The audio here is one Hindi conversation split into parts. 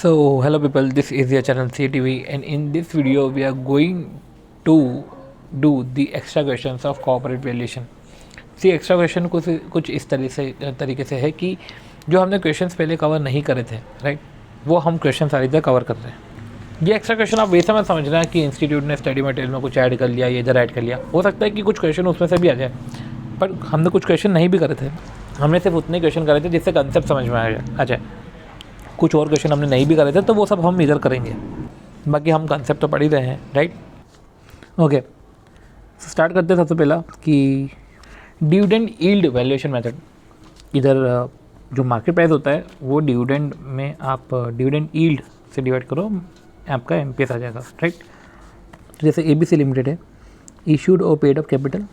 So hello people, this is your channel CTV and in this video we are going to do the extra questions of corporate valuation. See extra question कुछ इस तरीके से है कि जो हमने क्वेश्चंस पहले कवर नहीं करे थे, राइट, वो हम क्वेश्चन सारी तरह कवर कर रहे हैं। ये एक्स्ट्रा क्वेश्चन आप वैसे में समझ रहे हैं कि इंस्टीट्यूट ने स्टडी मटेरियल में कुछ ऐड कर लिया, ये इधर ऐड कर लिया। हो सकता है कि कुछ क्वेश्चन उसमें से भी आ जाए, पर हमने कुछ क्वेश्चन नहीं भी करे थे। हमने सिर्फ उतने क्वेश्चन करे थे जिससे कंसेप्ट समझ में आ जाए। कुछ और क्वेश्चन हमने नहीं भी करे थे तो वो सब हम इधर करेंगे, बाकी हम कंसेप्ट तो पढ़ ही रहे हैं, राइट। ओके, स्टार्ट करते हैं। सबसे पहला कि डिविडेंड यील्ड वैल्यूएशन मेथड। इधर जो मार्केट प्राइस होता है वो डिविडेंड में आप डिविडेंड यील्ड से डिवाइड करो, आपका एमपीएस आ जाएगा, राइट। तो जैसे एबीसी लिमिटेड है, इशूड और पेड अप कैपिटल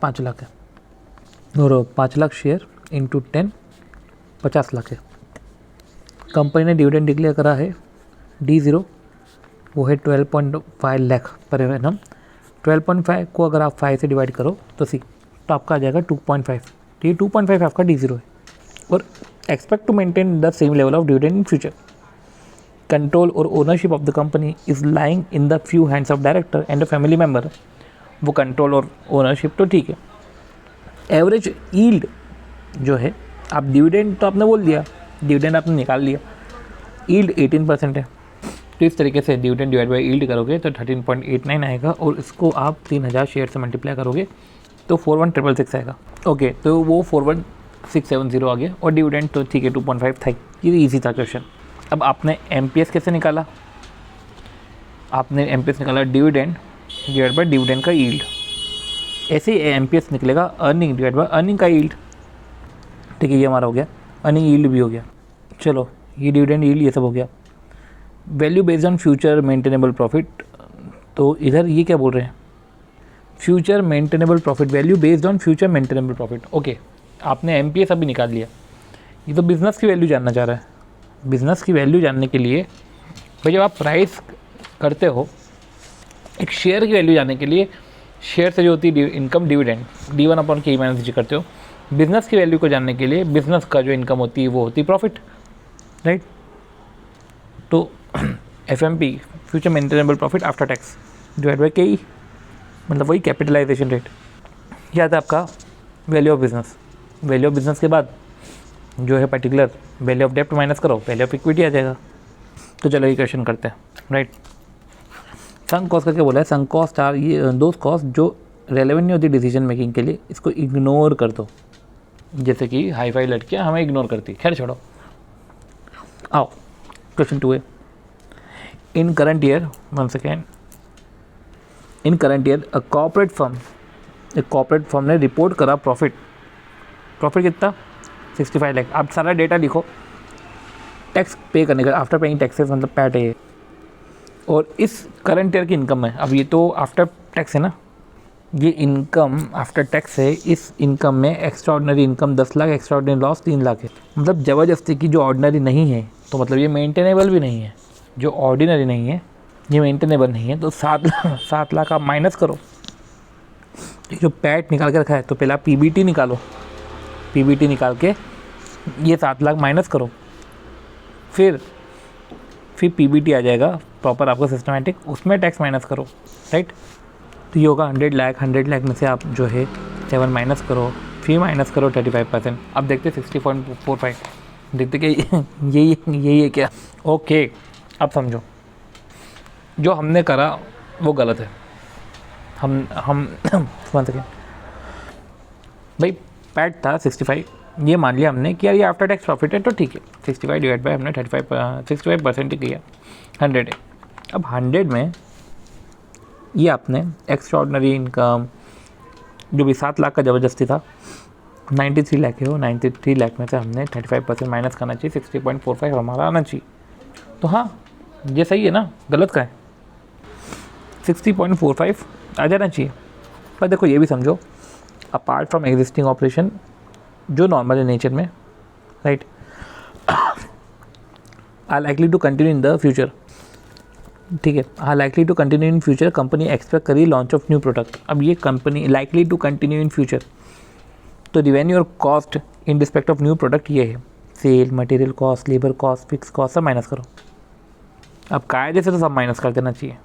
5 लाख है और 5 लाख शेयर इंटू 10 50 लाख है। कंपनी ने डिविडेंड डिक्लेयर करा है D0, वो है 12.5 लाख पर एनम। 12.5 को अगर आप 5 से डिवाइड करो तो आपका आ जाएगा 2.5। तो ये 2.5 आपका D0 है। और expect to maintain the same level of dividend in future. Control और ownership of the company is lying in the few hands of director and a family member. वो कंट्रोल और ओनरशिप तो ठीक है। एवरेज यील्ड जो है, आप डिविडेंड तो आपने बोल दिया, डिविडेंड आपने निकाल लिया, यील्ड 18% है। तो इस तरीके से डिविडेंड डिवाइड बाई यील्ड करोगे तो 13.89 आएगा और इसको आप 3000 शेयर से मल्टीप्लाई करोगे तो 41666 आएगा। ओके, तो वो 41670 आ गया और डिविडेंड तो ठीक है 2.5 था। ये ईजी था क्वेश्चन। अब आपने एमपीएस कैसे निकाला? आपने एमपीएस निकाला डिविडेंड डिवाइड बाई डिविडेंड का यील्ड। ऐसे ही एमपीएस निकलेगा अर्निंग डिवाइड बाई अर्निंग का यील्ड। ठीक है, ये हमारा हो गया, अर्निंग यील्ड भी हो गया। चलो, ये डिविडेंड यील्ड ये सब हो गया। Value based on future maintainable profit, तो इधर ये क्या बोल रहे हैं? Future maintainable profit, value based on future maintainable profit. Okay, आपने एमपीएस अभी निकाल लिया। ये तो बिज़नेस की वैल्यू जानना चाह रहा है। बिज़नेस की वैल्यू जानने के लिए भाई जब आप प्राइस करते हो, एक शेयर की वैल्यू जानने के लिए शेयर से जो होती है इनकम डिविडेंड D1/K - G करते हो। बिज़नेस की वैल्यू को जानने के लिए बिज़नेस का जो इनकम होती है वो होती है प्रॉफिट, राइट। तो FMP future maintainable profit after tax divide by KE, मतलब वही कैपिटलाइजेशन रेट। याद है आपका value of business. Value of business के बाद जो है पर्टिकुलर वैल्यू ऑफ डेप्ट माइनस करो, वैल्यू ऑफ इक्विटी आ जाएगा। तो चलो ये क्वेश्चन करते हैं, राइट। संक कॉस्ट करके बोला है। संक कॉस्ट आर ये दोस्त कॉस्ट जो रेलेवेंट नहीं होती डिसीजन मेकिंग के लिए, इसको इग्नोर कर दो। जैसे कि हाई फाई लड़कियाँ हमें इग्नोर करती, खैर छोड़ो। आओ क्वेश्चन 2 है। इन करंट ईयर, वन सेकेंड, इन करंट ईयर एक कॉर्पोरेट फर्म ने रिपोर्ट करा प्रॉफिट कितना? 65 लाख। आप सारा डेटा लिखो, टैक्स पे करने का, आफ्टर पेइंग टैक्सेस मतलब पैट है। और इस करंट ईयर की इनकम है, अब ये तो आफ्टर टैक्स है ना, ये इनकम आफ्टर टैक्स है। इस इनकम में extra ordinary income 10 lakh, extra ordinary loss 3 lakh है। मतलब ज़बरदस्ती की जो ऑर्डिनरी नहीं है, तो मतलब ये मेंटेनेबल भी नहीं है। जो ऑर्डिनरी नहीं है ये मेंटेनेबल नहीं है। तो 7 लाख आप माइनस करो। ये जो पैट निकाल के रखा है, तो पहला PBT निकालो। PBT निकाल के ये 7 लाख माइनस करो, फिर PBT आ जाएगा प्रॉपर आपका सिस्टमेटिक, उसमें टैक्स माइनस करो, राइट। तो ये होगा 100 लाख में से आप जो है 7 माइनस करो, फिर माइनस करो 35%। अब देखते 60.45, देखते कि यही है क्या? ओके, अब समझो जो हमने करा वो गलत है। हम समझ सकें भाई, पैट था 65, ये मान लिया हमने कि यार ये आफ्टर टैक्स प्रॉफिट है, तो ठीक है। 65 डिवाइड बाय हमने 65% ही किया, 100 है। अब 100 में ये आपने एक्स्ट्रा ऑर्डिनरी इनकम जो भी 7 लाख का ज़बरदस्ती था, 93 लाख है वो। 93 लाख में से हमने 35% माइनस करना चाहिए, 60.45 हमारा आना चाहिए। तो हाँ, ये सही है ना, गलत का है। 60.45 आ जाना चाहिए। पर देखो ये भी समझो, अपार्ट फ्रॉम एग्जिस्टिंग ऑपरेशन जो नॉर्मल है नेचर में, right, are likely to continue in the future. ठीक है, are likely to continue in future, company expect करी लॉन्च ऑफ न्यू प्रोडक्ट। अब ये company likely to continue in future, तो रिवेन्यू और cost in respect of new product ये है। Sale, material cost, labour cost, fix cost सब माइनस करो। अब कायदे से तो सब माइनस कर देना चाहिए।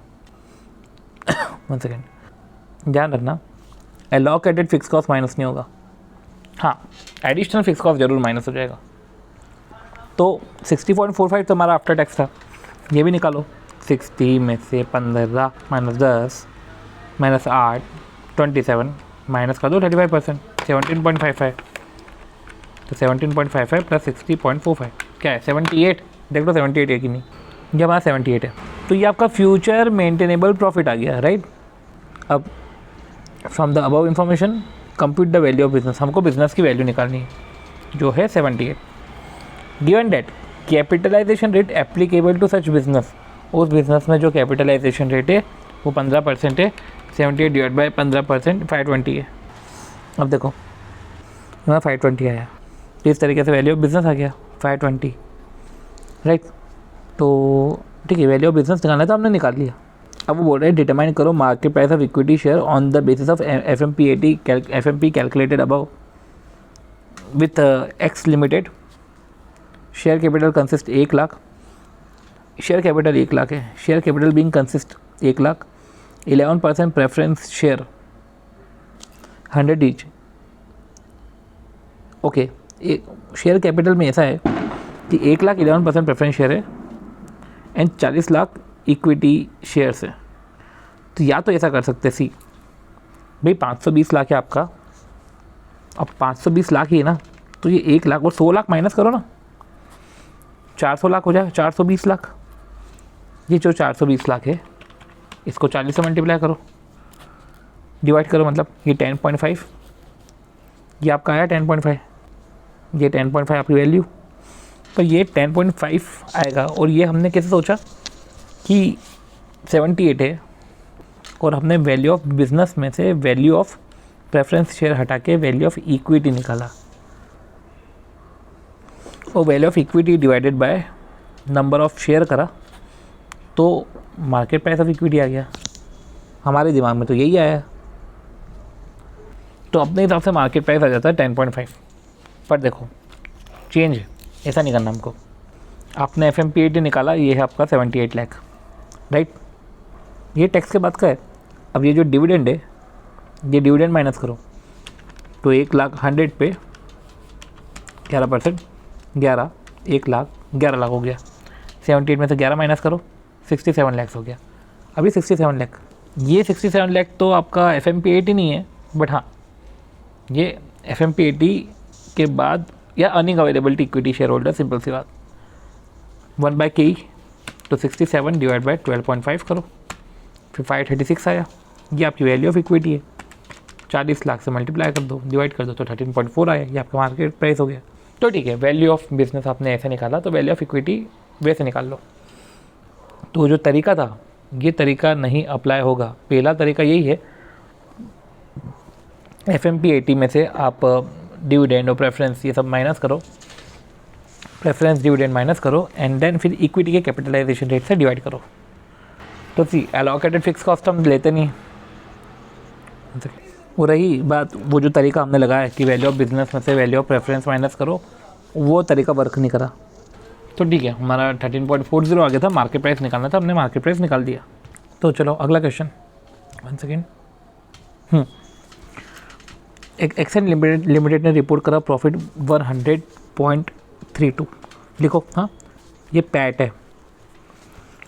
1 सेकेंड, ध्यान रखना एलोकेटेड फिक्स कॉस्ट माइनस नहीं होगा, हाँ एडिशनल फिक्स कॉस्ट जरूर माइनस हो जाएगा। तो 60.45 तो हमारा आफ्टर टैक्स था, ये भी निकालो। 60 में से 15 माइनस 10 माइनस 8 27 माइनस कर दो 35%, 17.55। तो 17.55 प्लस 60.45 क्या है 78। देख लो 78 है कि नहीं, ये हमारा 78 है। तो ये आपका फ्यूचर मेंटेनेबल प्रॉफिट आ गया, राइट। अब from the above information compute the value of business, हमको बिजनेस की वैल्यू निकालनी है जो है 78। Given that capitalisation rate applicable to such business, उस बिजनेस में जो कैपिटलाइजेशन रेट है वो 15% है। 78 डिवाइड बाई 15% 520 है। अब देखो हमारा 520 आया, तो इस तरीके से वैल्यू ऑफ बिजनेस आ गया 520, राइट। तो ठीक है, वैल्यू ऑफ बिजनेस निकालना था, हमने निकाल लिया। अब वो बोल रहे हैं डिटरमाइन करो market price of equity share on the basis of FMP calculated above with X limited. Share capital consist 1 lakh, share capital 1 lakh है। Share capital being consist 1 lakh, 11% preference share 100 each. Okay, एक शेयर कैपिटल में ऐसा है कि 1 लाख 11% प्रेफरेंस शेयर है एंड 40 लाख इक्विटी शेयर्स है। तो या तो ऐसा कर सकते सी भाई 520 लाख है आपका, अब 520 लाख ही है ना, तो ये 1 लाख और 100 लाख माइनस करो ना, 400 लाख हो जाए, 420 लाख। ये जो 420 लाख है इसको 40 से मल्टीप्लाई करो, डिवाइड करो, मतलब ये 10.5, ये आपका आया 10.5, ये 10.5 आपकी वैल्यू, तो ये 10.5 आएगा। और ये हमने कैसे सोचा कि 78 है और हमने वैल्यू ऑफ बिजनेस में से वैल्यू ऑफ प्रेफरेंस शेयर हटा के वैल्यू ऑफ इक्विटी निकाला, और value of equity divided by number of share करा तो मार्केट प्राइस ऑफ इक्विटी आ गया। हमारे दिमाग में तो यही आया, तो अपने हिसाब से मार्केट प्राइस आ जाता है 10.5। पर देखो चेंज ऐसा नहीं करना हमको, आपने FMPAT निकाला, ये है आपका 78 लाख, राइट। ये टैक्स के बाद का है। अब ये जो डिविडेंड है, ये डिविडेंड माइनस करो, तो 1 लाख 100 पे 11%, 11, 1 लाख 11 लाख हो गया। 78 में से 11 माइनस करो, 67 लाख हो गया। अभी 67 लाख, ये 67 लाख तो आपका FMPAT नहीं है, बट हाँ ये FMPAT के बाद या earning availability equity share holder, simple सी बात, 1/k, तो 67 डिवाइड बाई 12.5 करो, फिर 536 आया। ये आपकी वैल्यू ऑफ इक्विटी है, 40 लाख से मल्टीप्लाई कर दो, डिवाइड कर दो, तो 13.4 आया। ये आपका मार्केट प्राइस हो गया। तो ठीक है, वैल्यू ऑफ बिजनेस आपने ऐसे निकाला, तो वैल्यू ऑफ इक्विटी वैसे निकाल लो। तो जो तरीका था ये तरीका नहीं अप्लाई होगा। पहला तरीका यही है, FMPAT में से आप डिविडेंड और प्रेफरेंस ये सब माइनस करो, प्रेफरेंस डिविडेंड माइनस करो एंड देन फिर इक्विटी के कैपिटलाइजेशन रेट से डिवाइड करो। तो सी एलोकेटेड फिक्स कॉस्ट हम लेते नहीं। वो रही बात, वो जो तरीका हमने लगाया कि वैल्यू ऑफ बिजनेस में से वैल्यू ऑफ प्रेफरेंस माइनस करो, वो तरीका वर्क नहीं करा। तो ठीक है, हमारा 13.40 आ गया था, मार्केट प्राइस निकालना था, हमने मार्केट प्राइस निकाल दिया। तो चलो अगला क्वेश्चन, 1 सेकेंड। एक एक्सेंट लिमिटेड ने रिपोर्ट करा प्रॉफिट 100.32, लिखो। हाँ, ये पैट है।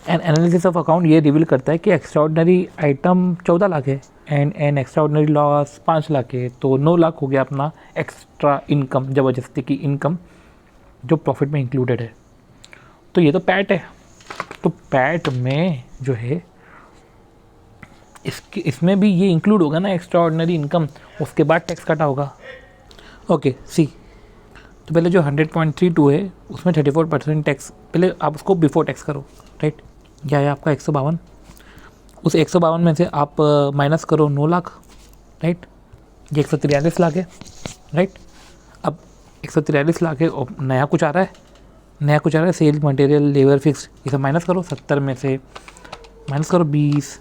एन एनालिसिस ऑफ अकाउंट ये रिवील करता है कि एक्स्ट्राऑर्डिनरी आइटम 14 लाख है and N extraordinary loss 5 lakh है, तो 9 लाख हो गया अपना एक्स्ट्रा इनकम, ज़बरदस्ती की इनकम जो प्रॉफिट में इंक्लूडेड है। तो ये तो पैट है, तो पैट में जो है इसमें भी ये इंक्लूड होगा ना एक्स्ट्रा ऑर्डिनरी इनकम, उसके बाद टैक्स कटा होगा। ओके सी, तो पहले जो 100.32 है उसमें 34% टैक्स, पहले आप उसको बिफोर टैक्स करो, राइट। क्या है आपका 152, उस 152 में से आप माइनस करो 9 लाख, राइट। ये 143 लाख है, राइट। अब 143 लाख है और नया कुछ आ रहा है, सेल मटेरियल लेबर फिक्स, ये सब माइनस करो। 70 में से माइनस करो 20,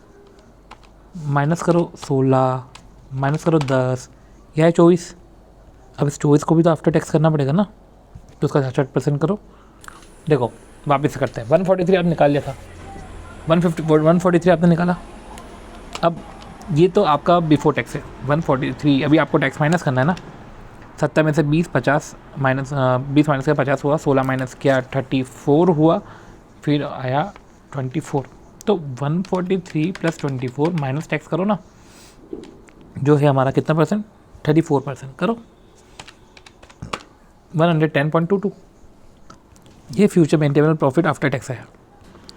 माइनस करो 16, माइनस करो 10, यह है 24। अब इस 24 को भी तो आफ्टर टैक्स करना पड़ेगा ना, तो उसका 66% करो। देखो वापस करते हैं, 143 आप निकाल लिया था, 143 आपने निकाला। अब ये तो आपका बिफोर टैक्स है 143, अभी आपको टैक्स माइनस करना है ना। 70 में से 20 50 माइनस 20 माइनस का 50 हुआ, 16 माइनस किया 34 हुआ, फिर आया 24। तो 143 प्लस 24 माइनस टैक्स करो ना, जो है हमारा कितना परसेंट, 34% करो, 110.22। ये future maintainable profit after tax है।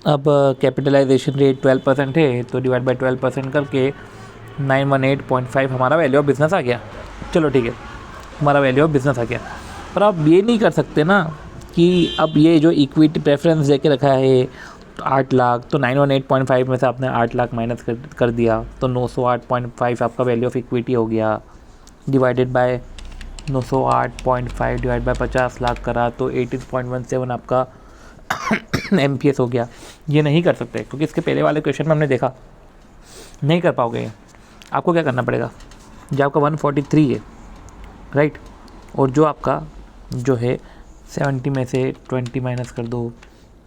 अब कैपिटलाइजेशन रेट 12% है, तो डिवाइड बाय 12% करके 918.5 हमारा वैल्यू ऑफ बिज़नेस आ गया। चलो ठीक है, हमारा वैल्यू ऑफ बिज़नेस आ गया। पर आप ये नहीं कर सकते ना कि अब ये जो इक्विटी प्रेफरेंस दे के रखा है तो 8 लाख, तो 918.5 में से आपने 8 लाख माइनस कर दिया, तो 908.5 आपका वैल्यू ऑफ इक्विटी हो गया, divided by 908.5 divide by 50 lakh करा तो 18.17 आपका MPS हो गया। ये नहीं कर सकते क्योंकि इसके पहले वाले क्वेश्चन में हमने देखा नहीं कर पाओगे ये। आपको क्या करना पड़ेगा, जो आपका 143 है राइट, और जो आपका जो है 70 में से 20 माइनस कर दो,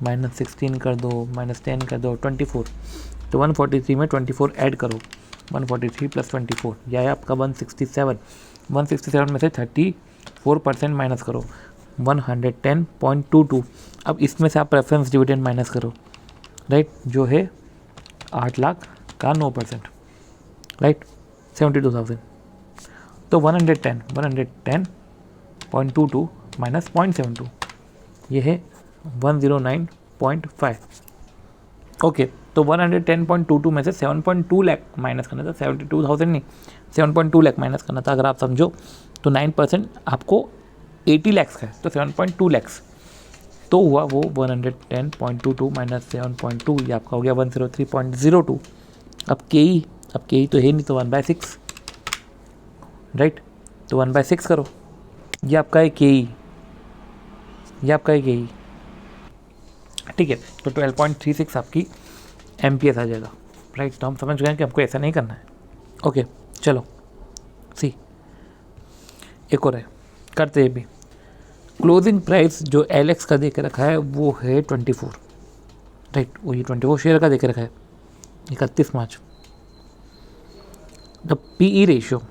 -16 कर दो, -10 कर दो, 24, तो 143 में 24 ऐड करो, 143 प्लस 24 यह है आपका 167। 167 में से 34% माइनस करो, 110.22। अब इसमें से आप प्रेफरेंस डिविडेंड माइनस करो राइट, जो है 8 लाख का 9% राइट, 72,000। तो 110.22 माइनस 0.72 ये है 109.5। ओके, तो 110.22 में से 7.2 लाख माइनस करना था, 72,000 नहीं, 7.2 लाख माइनस करना था। अगर आप समझो तो 9% आपको 80 लैक्स का है, तो 7.2 लैक्स तो हुआ वो 110.22 माइनस 7.2, ये आपका हो गया 103.02। अब के ही तो है नहीं, तो 1/6 राइट, तो 1/6 करो, ये आपका है के ही, ये आपका है के ही ठीक है। तो 12.36 आपकी MPS आ जाएगा राइट। तो हम समझ गए कि हमको ऐसा नहीं करना है। ओके चलो सी एक और है, करते हैं भी। क्लोजिंग प्राइस जो LX का दे के रखा है वो है 24 राइट, वो ये 24 शेयर का दे के रखा है 31 मार्च। द PE रेशियो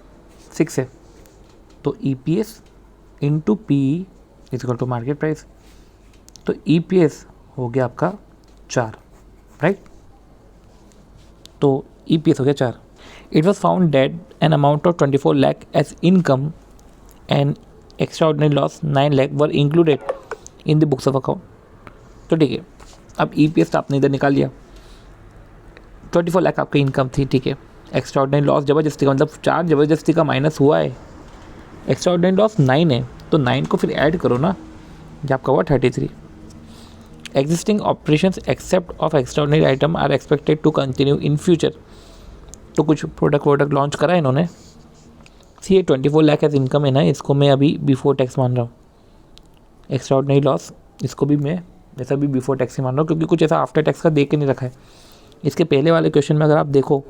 6 है, तो EPS into PE equal to market price, तो EPS हो गया आपका 4 राइट, तो EPS हो गया 4। It was found that an amount of 24 lakh as income and extraordinary loss 9 lakh were included in the books of account. तो ठीक है, अब EPS तो आपने इधर निकाल लिया, 24 लाख आपकी इनकम थी ठीक है, एक्स्ट्राऑर्डिनरी लॉस ज़बरदस्ती का मतलब 4 ज़बरदस्ती का माइनस हुआ है, एक्स्ट्राऑर्डिनरी लॉस 9 है, तो 9 को फिर ऐड करो ना, जो आपका हुआ 33। Existing operations except of extraordinary item are expected to continue in future. तो कुछ प्रोडक्ट लॉन्च करा है इन्होंने, सी ये 24 लाख एज इनकम है ना, इसको मैं अभी बिफोर टैक्स मान रहा हूँ। एक्स्ट्राऑर्डिनरी लॉस इसको भी मैं ऐसा भी बिफोर टैक्स ही मान रहा हूँ, क्योंकि कुछ ऐसा आफ्टर टैक्स का दे के नहीं रखा है। इसके पहले वाले क्वेश्चन में अगर आप देखो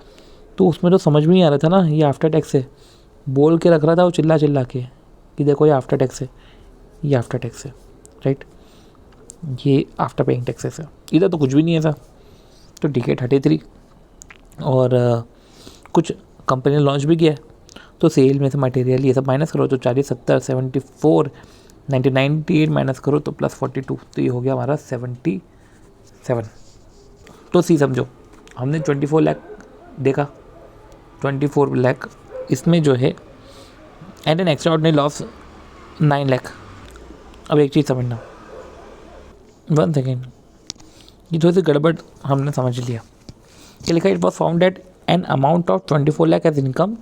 तो उसमें तो समझ में नहीं आ रहा था ना ये आफ्टर टैक्स है, बोल के रख रहा था वो चिल्ला के कि देखो ये आफ्टर टैक्स है, ये आफ्टर टैक्स है राइट, ये आफ्टर पेइंग टैक्सेस है, इधर तो कुछ भी नहीं है सर। तो ठीक है 33, और कुछ कंपनी ने लॉन्च भी किया है, तो सेल में से मटेरियल ये सब माइनस करो, तो 40 70 74 90 98 माइनस करो तो प्लस 42, तो ये हो गया हमारा 77। तो सी समझो हमने 24 लाख देखा, 24 लाख इसमें जो है and N extraordinary loss 9 lakh. अब एक चीज़ समझना, 1 सेकेंड, ये थोड़ी सी गड़बड़ हमने समझ लिया। ये लिखा it was found at an amount of 24 lakh as income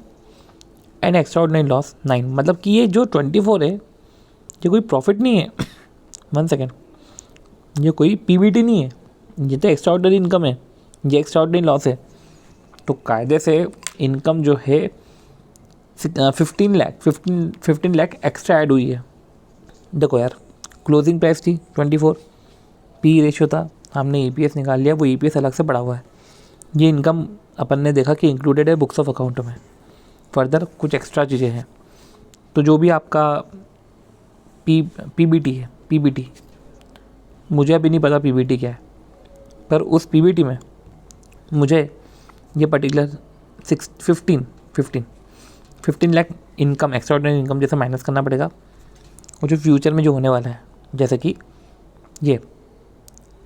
and extraordinary loss 9, मतलब कि ये जो 24 है ये कोई प्रॉफिट नहीं है 1 सेकेंड, ये कोई PBT नहीं है, ये तो एक्स्ट्राऑर्डिनरी इनकम है, ये एक्स्ट्राऑर्डिनरी लॉस है। तो कायदे से इनकम जो है 15 लाख एक्स्ट्रा ऐड हुई है। देखो यार क्लोजिंग प्राइस थी 24, PE रेशियो था, हमने EPS निकाल लिया, वो EPS अलग से पड़ा हुआ है। ये इनकम अपन ने देखा कि इंक्लूडेड है बुक्स ऑफ अकाउंट में, फर्दर कुछ एक्स्ट्रा चीज़ें हैं। तो जो भी आपका PBT है पीबीटी, मुझे अभी नहीं पता पीबीटी क्या है, पर उस पीबीटी में मुझे ये particular 15 lakh income, extraordinary income जैसे माइनस करना पड़ेगा, और जो फ्यूचर में जो होने वाला है, जैसे कि ये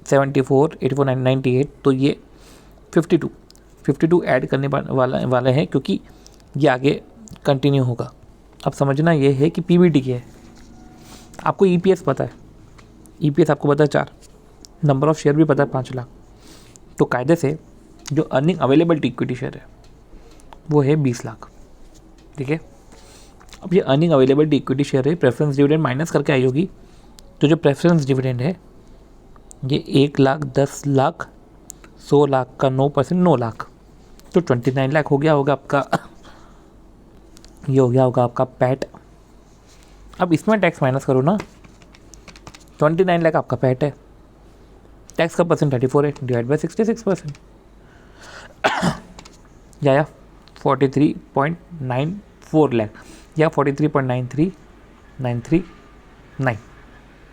74, 84, 98, तो ये 52 ऐड करने वाला है, क्योंकि ये आगे कंटिन्यू होगा। अब समझना ये है कि पीबीटी क्या है। आपको ईपीएस पता है, ईपीएस आपको पता है 4, नंबर ऑफ़ शेयर भी पता है 5 लाख। तो कायदे से जो अर्निंग अवेलेबल इक्विटी शेयर है वो है 20 लाख, ठीक है। अब ये अर्निंग अवेलेबल इक्विटी शेयर है, प्रेफरेंस डिविडेंड माइनस करके आई होगी, तो जो प्रेफरेंस डिविडेंड है ये 1 लाख, 10 लाख, 100 लाख का 9%, 9 लाख, तो 29 लाख हो गया होगा आपका, ये हो गया होगा आपका पैट। अब इसमें टैक्स माइनस करो ना, 29 लाख आपका पैट है, टैक्स का परसेंट 34 है, डिवाइड बाई 66%, या 43.94 लाख या 43.9339,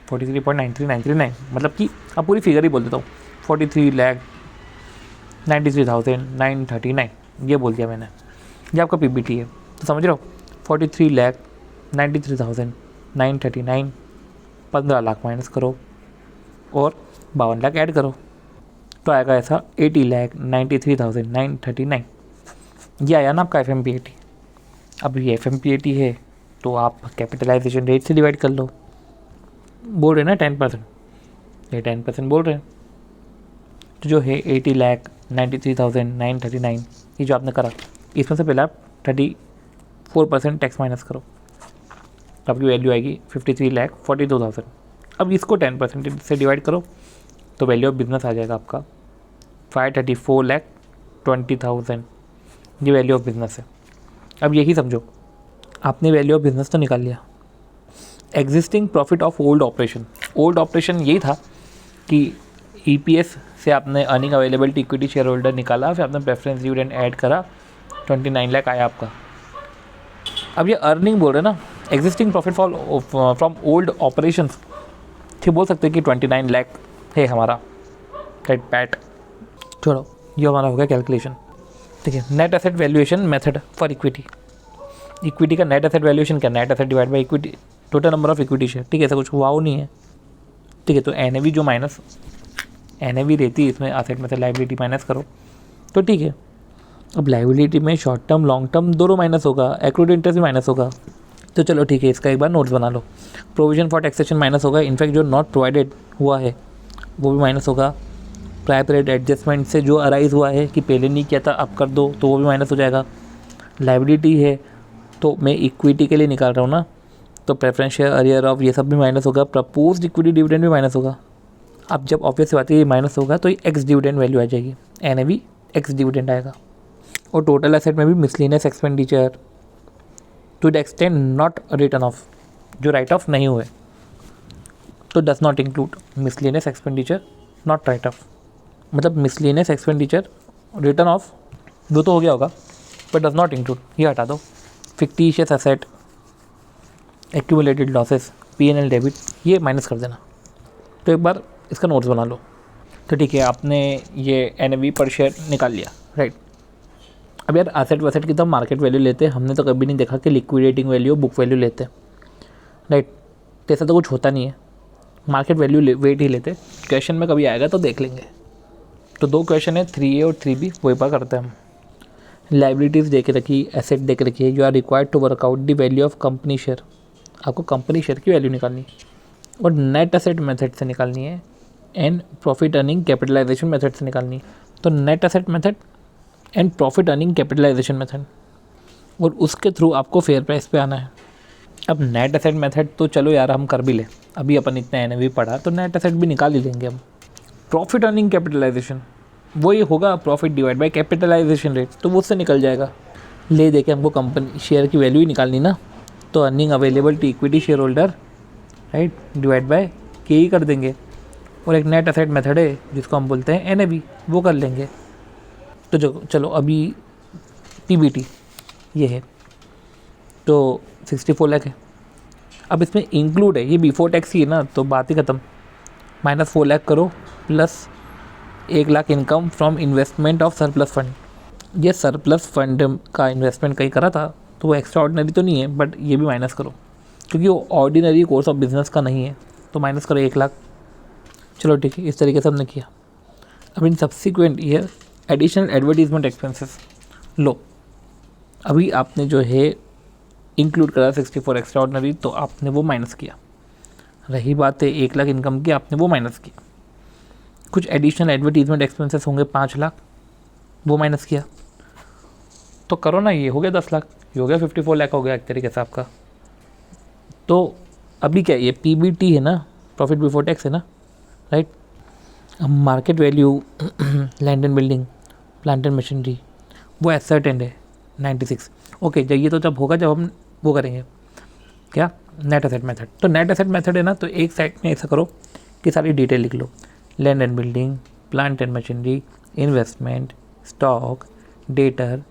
43.9339, मतलब कि अब पूरी फिगर ही बोल देता हूँ, 43,93,939, ये बोल दिया मैंने, ये आपका पीबीटी है। तो समझ रहे हो, 43,93,939, 15 लाख माइनस करो और 52 लाख ऐड करो, तो आएगा ऐसा 80,93,939, ये आया ना आपका एफएमपीएटी। अब ये एफएमपीएटी है तो आप कैपिटलाइजेशन रेट से डिवाइड कर लो, बोल रहे हैं ना 10%, ये 10% बोल रहे हैं, तो जो है 80,93,939, ये जो आपने करा, इसमें से पहले आप 34% टैक्स माइनस करो, तो आपकी वैल्यू आएगी 53,42,000। अब इसको 10% से डिवाइड करो तो वैल्यू ऑफ बिजनेस आ जाएगा आपका 534,20,000, ये वैल्यू ऑफ बिजनेस है। अब यही समझो, आपने वैल्यू ऑफ बिजनेस तो निकाल लिया, existing profit of old operation यही था कि ईपीएस से आपने earning availability equity share holder निकाला, फिर आपने प्रेफरेंस डिविडेंड ऐड करा, 29 लाख आया आपका। अब ये अर्निंग बोल रहे हैं ना, existing profit from old operations, ठीक बोल सकते हैं कि 29 लाख है हमारा राइट पैट। छोड़ो, ये हमारा हो गया कैलकुलेशन, ठीक है। Net asset valuation method for equity का नेट एसेट वैल्यूएशन क्या, net asset divide by equity, total number of equity share, ठीक है। ऐसा कुछ वाव नहीं है, ठीक है। तो एनएवी जो माइनस एनएवी रहती है इसमें, एसेट में से लाइबिलिटी माइनस करो तो ठीक है। अब लाइबिलिटी में शॉर्ट टर्म लॉन्ग टर्म दोनों माइनस होगा, एक्रूड इंटरेस्ट भी माइनस होगा, तो चलो ठीक है, इसका एक बार नोट्स बना लो। प्रोविजन फॉर टैक्सेशन माइनस होगा, इनफैक्ट जो नॉट प्रोवाइडेड हुआ है वो भी माइनस होगा। प्रायर पीरियड एडजस्टमेंट से जो अराइज हुआ है कि पहले नहीं किया था अब कर दो, तो वो भी माइनस हो जाएगा। लाइबिलिटी है तो मैं इक्विटी के लिए निकाल रहा हूँ ना, तो प्रेफरेंस शेयर, अरियर ऑफ, ये सब भी माइनस होगा। प्रपोज्ड इक्विटी डिविडेंड भी माइनस होगा। अब जब ऑब्वियस बात है ये माइनस होगा तो ये एक्स डिविडेंड वैल्यू आ जाएगी, एनएवी एक्स डिविडेंड आएगा। और टोटल एसेट में भी miscellaneous expenditure to the extent not written off, जो राइट ऑफ नहीं हुए तो does not include miscellaneous expenditure not write off, मतलब मिसलेनियस एक्सपेंडिचर रिटर्न ऑफ वो तो हो गया होगा बट डज नॉट इंक्लूड, ये हटा दो। Fictitious asset, accumulated losses, PNL debit, ये माइनस कर देना। तो एक बार इसका नोट्स बना लो। तो ठीक है, आपने ये एनएवी पर शेयर निकाल लिया, राइट। अब यार एसेट वसेट की तो मार्केट वैल्यू लेते हैं, हमने तो कभी नहीं देखा कि लिक्विडेटिंग वैल्यू बुक वैल्यू लेते हैं, राइट। तो ऐसा तो कुछ होता नहीं है, मार्केट वैल्यू वेट ही लेते। क्वेश्चन में कभी आएगा तो देख लेंगे। तो 2 क्वेश्चन है, 3A और 3B, वही पर करते हैं हम। लाइबिलिटीज़ दे के रखी, एसेट दे के रखी है। You are required to work out the value of company share, आपको कंपनी शेयर की वैल्यू निकालनी है और नेट एसेट मेथड से निकालनी है and profit earning capitalisation method से निकालनी है। तो net asset method and profit earning capitalisation method, और उसके थ्रू आपको फेयर प्राइस पे आना है। अब नेट एसेट मेथड तो चलो यार हम कर भी ले, अभी अपन इतना एनएवी पढ़ा तो नेट एसेट भी निकाल ही लेंगे हम। प्रॉफिट अर्निंग कैपिटलाइजेशन वही होगा, profit divide by capitalisation rate, तो वो उससे निकल जाएगा। ले दे के हमको कंपनी शेयर की वैल्यू ही निकालनी ना, तो earning available to equity share holder, right, divide by के ही कर देंगे। और एक नेट एसेट मेथड है जिसको हम बोलते हैं एनएवी, वो कर लेंगे। तो जो चलो अभी पीबीटी ये है तो 64 लाख है। अब इसमें इंक्लूड है, ये बिफोर टैक्स ही है ना, तो बात ही ख़त्म। -4 लाख करो plus 1 lakh income from investment of surplus fund. ये सरप्लस फंड का इन्वेस्टमेंट कहीं करा था तो वो एक्स्ट्रा ऑर्डिनरी तो नहीं है, बट ये भी माइनस करो क्योंकि वो ऑर्डिनरी कोर्स ऑफ बिजनेस का नहीं है, तो माइनस करो 1 लाख। चलो ठीक है, इस तरीके से हमने किया। अब in subsequent year additional advertisement expenses लो, अभी आपने जो है इंक्लूड करा 64 एक्स्ट्रा ऑर्डिनरी, तो आपने वो माइनस किया। रही बात है 1 लाख इनकम की, आपने वो माइनस किया। कुछ एडिशनल एडवर्टीजमेंट एक्सपेंसेस होंगे 5 लाख, वो माइनस किया। तो करो ना, ये हो गया 10 लाख, ये हो गया 54 लाख हो गया एक तरीके से आपका। तो अभी क्या ये पीबीटी है ना, प्रॉफिट बिफोर टैक्स है ना, राइट। अब market value land and building, plant and machinery, वो एसेट एंड है 96। ओके, जब ये तो जब होगा जब हम वो करेंगे क्या, नेट एसेट मेथड। तो नेट एसेट मेथड है ना, तो एक साइड में ऐसा करो कि सारी डिटेल लिख लो, land and building, plant and machinery, investment, stock, debtor,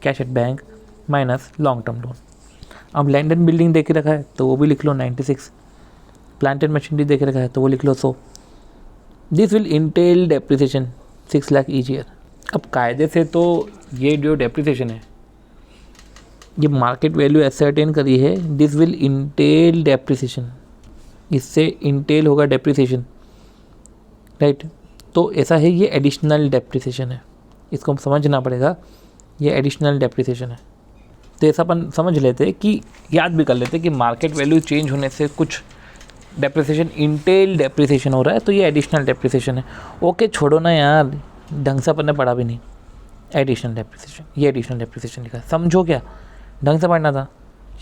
cash at bank minus long term loan. अब लैंड एंड बिल्डिंग देखे रखा है तो वो भी लिख लो 96, प्लांट एंड मशीनरी देखे रखा है तो वो लिख लो 100। This will Intel depreciation 6 lakh each year. अब कायदे से तो ये जो डेप्रिसिएशन है, ये मार्केट वैल्यू एसर्टेन करी है, दिस विल इंटेल डेप्रिसिएशन, इससे इंटेल होगा डेप्रिसिएशन, राइट। तो ऐसा है, ये एडिशनल डेप्रिसिएशन है, इसको हम समझना पड़ेगा, ये एडिशनल डेप्रिसिएशन है। तो ऐसा अपन समझ लेते कि, याद भी कर लेते कि मार्केट वैल्यू चेंज होने से कुछ डेप्रिसिएशन, इंटेल डेप्रिसिएशन हो रहा है, तो ये एडिशनल डेप्रिसिएशन है। ओके छोड़ो ना यार, ढंग से अपन ने पढ़ा भी नहीं, एडिशनल डेप्रिसिएशन, ये एडिशनल डेप्रिसिएशन लिखा है, समझो क्या, ढंग से पढ़ना था,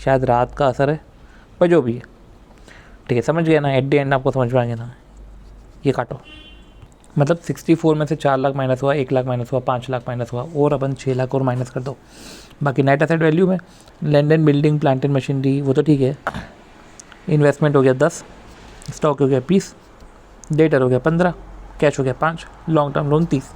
शायद रात का असर है, पर जो भी है ठीक है, समझ गया ना, एट द एंड आपको समझ में आ गया ना। ये काटो, मतलब 64 में से 4 लाख माइनस हुआ, 1 लाख माइनस हुआ, 5 लाख माइनस हुआ, और अपन 6 लाख और माइनस कर दो। बाकी नेट एसेट वैल्यू में land and building, plant and machinery, वो तो ठीक है, इन्वेस्टमेंट हो गया 10, स्टॉक हो गया 20, डेटर हो गया 15, कैश हो गया 5, लॉन्ग टर्म लोन 30।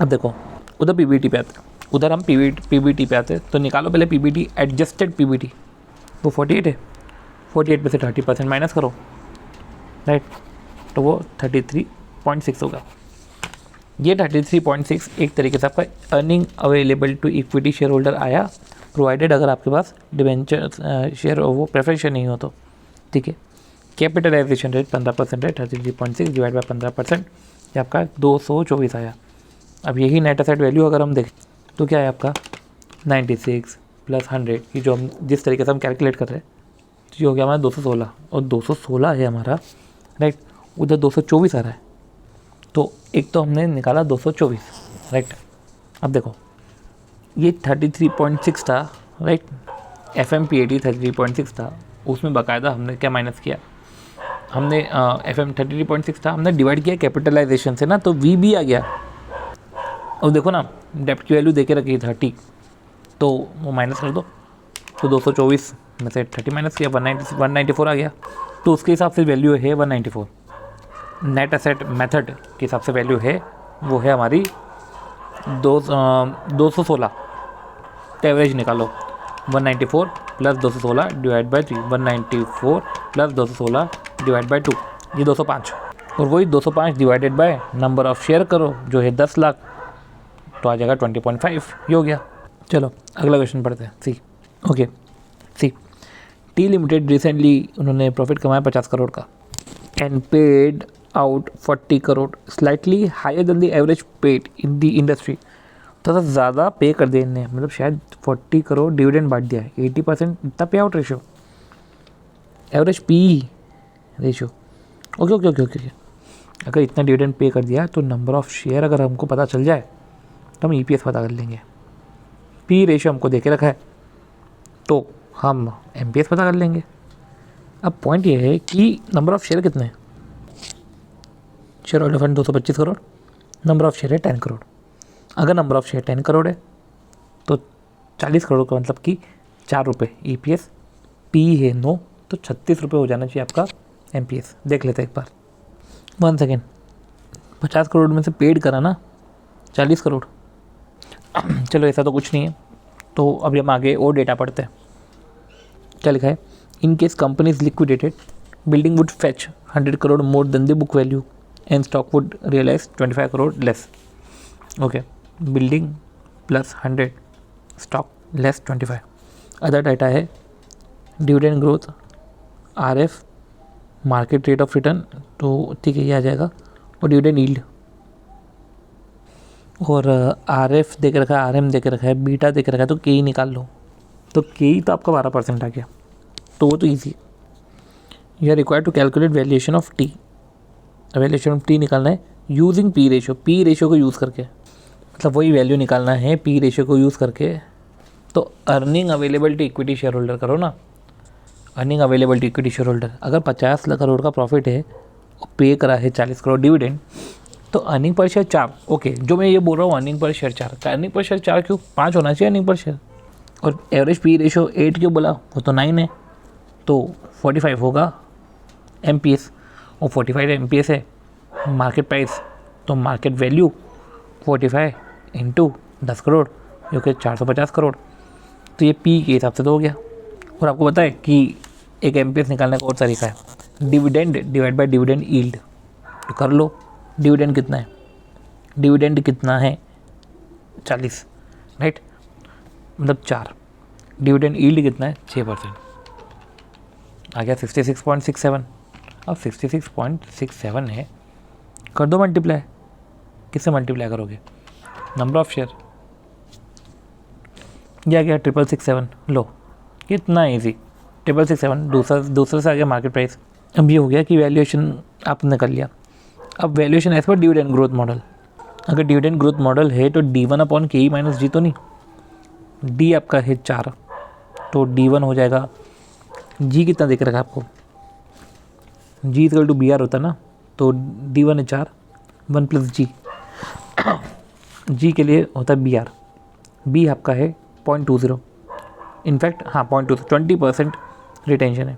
अब देखो उधर पीबीटी पे आते, उधर हम पीबीटी पे आते, तो निकालो पहले पीबीटी, एडजस्टेड पीबीटी, वो 48 है, 48 में से 30% माइनस करो, राइट, तो वो 33.6 होगा। ये 33.6 एक तरीके से आपका earning available to equity share holder आया, प्रोवाइडेड अगर आपके पास डिवेंचर शेयर वो प्रेफरेंस शेयर नहीं हो तो, ठीक है। कैपिटलाइजेशन रेट 15% है, 33.6 डिवाइड बाय 15%, ये आपका 224 आया। अब यही नेट एसेट वैल्यू अगर हम देखें तो क्या है आपका 96 प्लस 100, ये जो हम जिस तरीके से हम कैलकुलेट कर रहे हैं, तो ये हो गया हमारा 216, और 216 है हमारा, राइट, उधर 224 आ रहा है, तो एक तो हमने निकाला 224, राइट। अब देखो ये 33.6 था, राइट, FMPAT 33.6 था, उसमें बाकायदा हमने क्या माइनस किया, हमने FM 33.6 था, हमने डिवाइड किया कैपिटलाइजेशन से ना, तो VB आ गया। अब देखो ना, डेप्ट की वैल्यू देके रखी 30, तो वो माइनस कर दो, तो 224 में से 30 माइनस किया, 194 आ गया, तो उसके हिसाब से वैल्यू है 194। नेट एसेट मेथड के हिसाब से वैल्यू है, वो है हमारी 216। तो एवरेज निकालो, 194 plus 216 divide by 3, 194 plus 216 divide by 2, ये 205, और वही 205 divided by number of share करो जो है 10 लाख, तो आ जाएगा 20.5, ये हो गया। चलो अगला क्वेश्चन पढ़ते हैं, C. Okay, C, T limited recently उन्होंने प्रॉफिट कमाया 50 करोड़ का, and paid out 40 crore, slightly higher than the average paid in the industry. थोड़ा सा ज़्यादा पे कर दिया इनने, मतलब शायद 40 करोड़ डिविडेंड बांट दिया है, 80% इतना पे out ratio, average P ratio. Okay okay okay okay, अगर इतना डिविडेंड पे कर दिया तो नंबर ऑफ शेयर अगर हमको पता चल जाए तो हम EPS पता कर लेंगे। पी रेशियो हमको देके रखा है तो हम MPS पता कर लेंगे। अब पॉइंट ये है कि नंबर ऑफ शेयर कितने हैं, share holder fund 225 crore, number of share है 10 करोड़। अगर नंबर ऑफ शेयर 10 करोड़ है तो 40 करोड़ का मतलब कि 4 रुपये EPS, पी है 9, तो 36 रुपये हो जाना चाहिए आपका MPS। देख लेते हैं एक बार, 1 सेकेंड, 50 करोड़ में से पेड करा ना 40 करोड़। चलो ऐसा तो कुछ नहीं है, तो अभी हम आगे और डेटा पढ़ते हैं। क्या लिखा है, in case company is liquidated building would fetch 100 crore more than the book value and stock would realise 25 crore less. Okay, building plus 100, stock less 25. Other data है dividend growth, RF, market rate of return, तो ठीक है ये आ जाएगा, और डिविडेंड यील्ड, और RF दे के रखा है, RM दे के रखा है, बीटा दे के रखा है, तो के निकाल लो. तो के तो आपका 12% आ गया, तो वो तो easy. You are required to calculate valuation of T. Valuation of T निकालना है using P ratio. P ratio को यूज़ करके, मतलब वही वैल्यू निकालना है पी रेशियो को यूज़ करके. तो earning available to equity share holder करो ना. Earning available to equity share holder, अगर 50 लाख करोड़ का प्रॉफिट है और पे करा है 40 करोड़ डिविडेंड, तो अर्निंग पर शेयर 4. ओके, जो मैं ये बोल रहा हूँ earning per share 4, earning per share 4 क्यों, 5 होना चाहिए अर्निंग पर शेयर. और एवरेज पी रेशियो 8 क्यों बोला, वो तो 9 है, तो 45 होगा MPS, और 45 MPS है मार्केट प्राइस, तो मार्केट वैल्यू 45 इंटू 10 करोड़ जो कि 450 करोड़. तो ये पी के हिसाब से तो हो गया. और आपको पता है कि एक MPS निकालने का और तरीका है, dividend divide by dividend yield. तो कर लो, डिविडेंड कितना है, डिविडेंड कितना है 40, राइट, मतलब 4. डिविडेंड यील्ड कितना है 6%, आ गया 66.67. अब 66.67 है, कर दो मल्टीप्लाई. किससे मल्टीप्लाई करोगे, नंबर ऑफ शेयर, यह आ गया 6667. लो, कितना ईजी, 6667. दूसरे से आ गया मार्केट प्राइस. अब ये हो गया कि वैल्यूएशन आपने कर लिया. अब valuation as per dividend growth model. अगर डिविडेंड ग्रोथ मॉडल है तो D1 अपॉन के माइनस जी तो नहीं, डी आपका है 4, तो D1 हो जाएगा, जी कितना देख रखा है आपको, जी इक्वल टू BR होता ना, तो D1 है 4, 1 प्लस जी, जी के लिए होता है BR, बी आपका है 0.20, इनफैक्ट हाँ 0.20, 20% रिटेंशन है.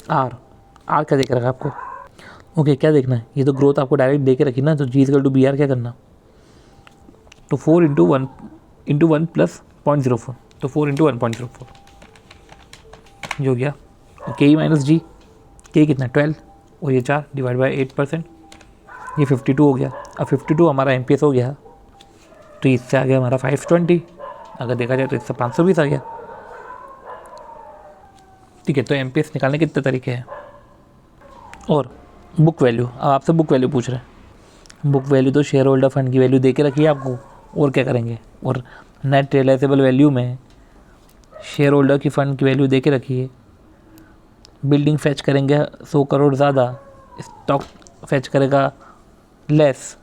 आर क्या देख रखा है आपको, ओके क्या देखना है, ये तो ग्रोथ आपको डायरेक्ट दे के रखी ना, तो जी इक्वल टू BR क्या करना, तो 4 इंटू 1 प्लस 0.04, तो 4 इंटू 1.04 जो गया. के माइनस जी, के कितना 12, और ये 4 डिवाइड बाई 8%, ये 52 हो गया. अब 52 हमारा MPS हो गया, तो इससे आ गया हमारा 520. अगर देखा जाए तो इससे 520 आ गया. ठीक है, तो MPS निकालने के कितने तरीके हैं. और बुक वैल्यू, अब आपसे बुक वैल्यू पूछ रहे हैं. बुक वैल्यू तो शेयर होल्डर फंड की वैल्यू दे के रखी है आपको, और क्या करेंगे. और नेट रियलाइजेबल वैल्यू में शेयर होल्डर की फ़ंड की वैल्यू दे के रखी है. बिल्डिंग फैच करेंगे 100 करोड़ ज़्यादा, स्टॉक फैच करेगा लेस,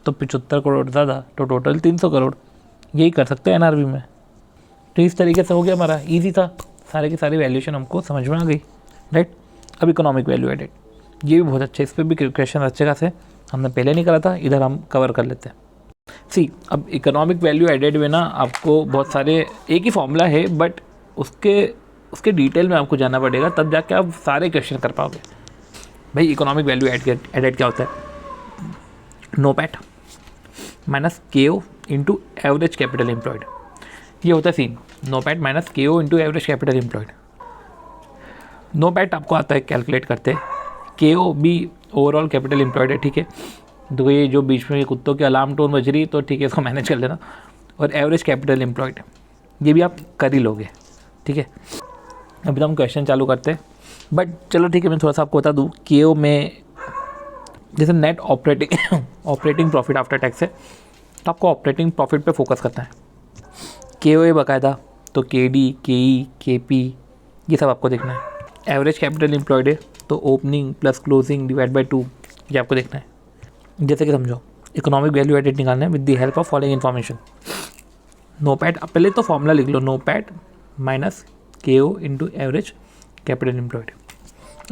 तो 75 करोड़ ज़्यादा, तो टोटल 300 करोड़. यही कर सकते हैं NRV में. तो इस तरीके से हो गया हमारा, इजी था, सारे की सारी वैल्यूएशन हमको समझ में आ गई, राइट. अब इकोनॉमिक वैल्यू एडेड, ये भी बहुत अच्छे, इस पर भी क्वेश्चन अच्छे खासे हमने पहले नहीं करा था, इधर हम कवर कर लेते हैं. सी, अब इकोनॉमिक वैल्यू एडेड में ना आपको बहुत सारे, एक ही फॉर्मूला है बट उसके डिटेल में आपको जाना पड़ेगा, तब जाके आप सारे क्वेश्चन कर पाओगे. भाई इकोनॉमिक वैल्यू एडेड क्या होता है, NOPAT minus KO into average capital employed. ये होता है scene, NOPAT minus KO into average capital employed. NOPAT आपको आता है कैलकुलेट करते, KO भी ओवरऑल कैपिटल एम्प्लॉयड है, ठीक है. तो ये जो बीच में ये कुत्तों की अलार्म टोन बज रही, तो ठीक है इसको मैनेज कर लेना. और एवरेज कैपिटल एम्प्लॉयड ये भी आप कर ही लोगे, ठीक है. अभी तो हम क्वेश्चन चालू करते हैं, बट चलो ठीक है, मैं थोड़ा सा आपको बता दूँ. KO में जैसे net operating profit after tax है, तो आपको ऑपरेटिंग प्रॉफिट पे फोकस करना है. KO है बाकायदा, तो KD, KE, KP ये सब आपको देखना है. एवरेज कैपिटल एम्प्लॉयड है, तो opening plus closing divide by 2 ये आपको देखना है. जैसे कि समझो, इकोनॉमिक वैल्यू एडेड निकालना है with the help of following information. NOPAT, अब पहले तो फॉर्मूला लिख लो, NOPAT minus KO into average capital employed.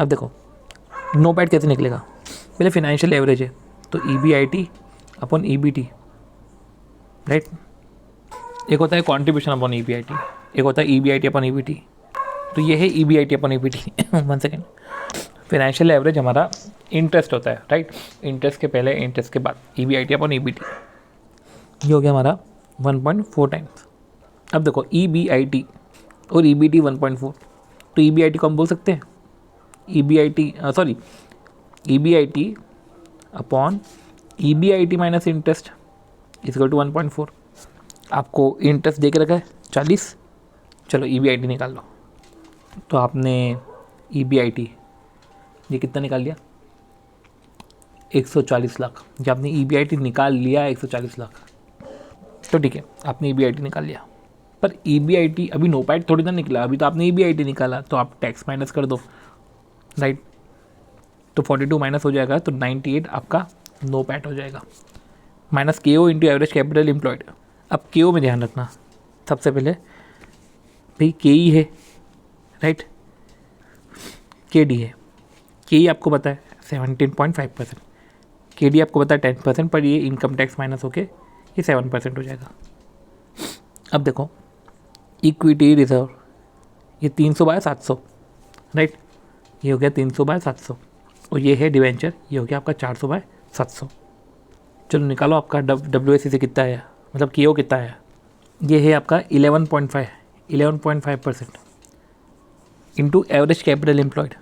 अब देखो NOPAT कैसे निकलेगा, पहले फिनेंशियल एवरेज है, तो EBIT अपॉन EBT, राइट. एक होता है कॉन्ट्रीब्यूशन अपॉन EBIT, एक होता है EBIT अपॉन EBT. तो ये है EBIT upon EBT. 1 second. Financial average हमारा इंटरेस्ट होता है, राइट. इंटरेस्ट के पहले, इंटरेस्ट के बाद, EBIT अपॉन EBT. ये हो गया हमारा 1.4 टाइम्स. अब देखो EBIT और EBT 1.4, तो EBIT को हम बोल सकते हैं EBIT upon EBIT minus interest equal to 1.4। आपको इंटरेस्ट दे के रखा है 40, चलो EBIT निकाल लो। तो आपने EBIT ये कितना निकाल लिया 140 लाख। जब आपने EBIT निकाल लिया 140 लाख, तो ठीक है आपने EBIT निकाल लिया, पर EBIT अभी नोपैट थोड़ी ना निकला, अभी तो आपने EBIT निकाला, तो आप टैक्स माइनस कर दो, राइट। तो 42 माइनस हो जाएगा, तो 98 आपका नोपैट हो जाएगा, minus KO into average capital employed. अब KO में ध्यान रखना, सबसे पहले भाई KE है, राइट, KD है। KE आपको पता है 17.5%, KD आपको पता है 10%, पर ये इनकम टैक्स माइनस होके ये 7% हो जाएगा। अब देखो इक्विटी रिजर्व ये 300/700, राइट, ये हो गया 300/700, और ये है डिवेंचर, ये हो गया आपका 400/700। चलो निकालो आपका WACC से कितना आया, मतलब KO कितना आया। ये है आपका 11.5% इंटू एवरेज कैपिटल एम्प्लॉयड।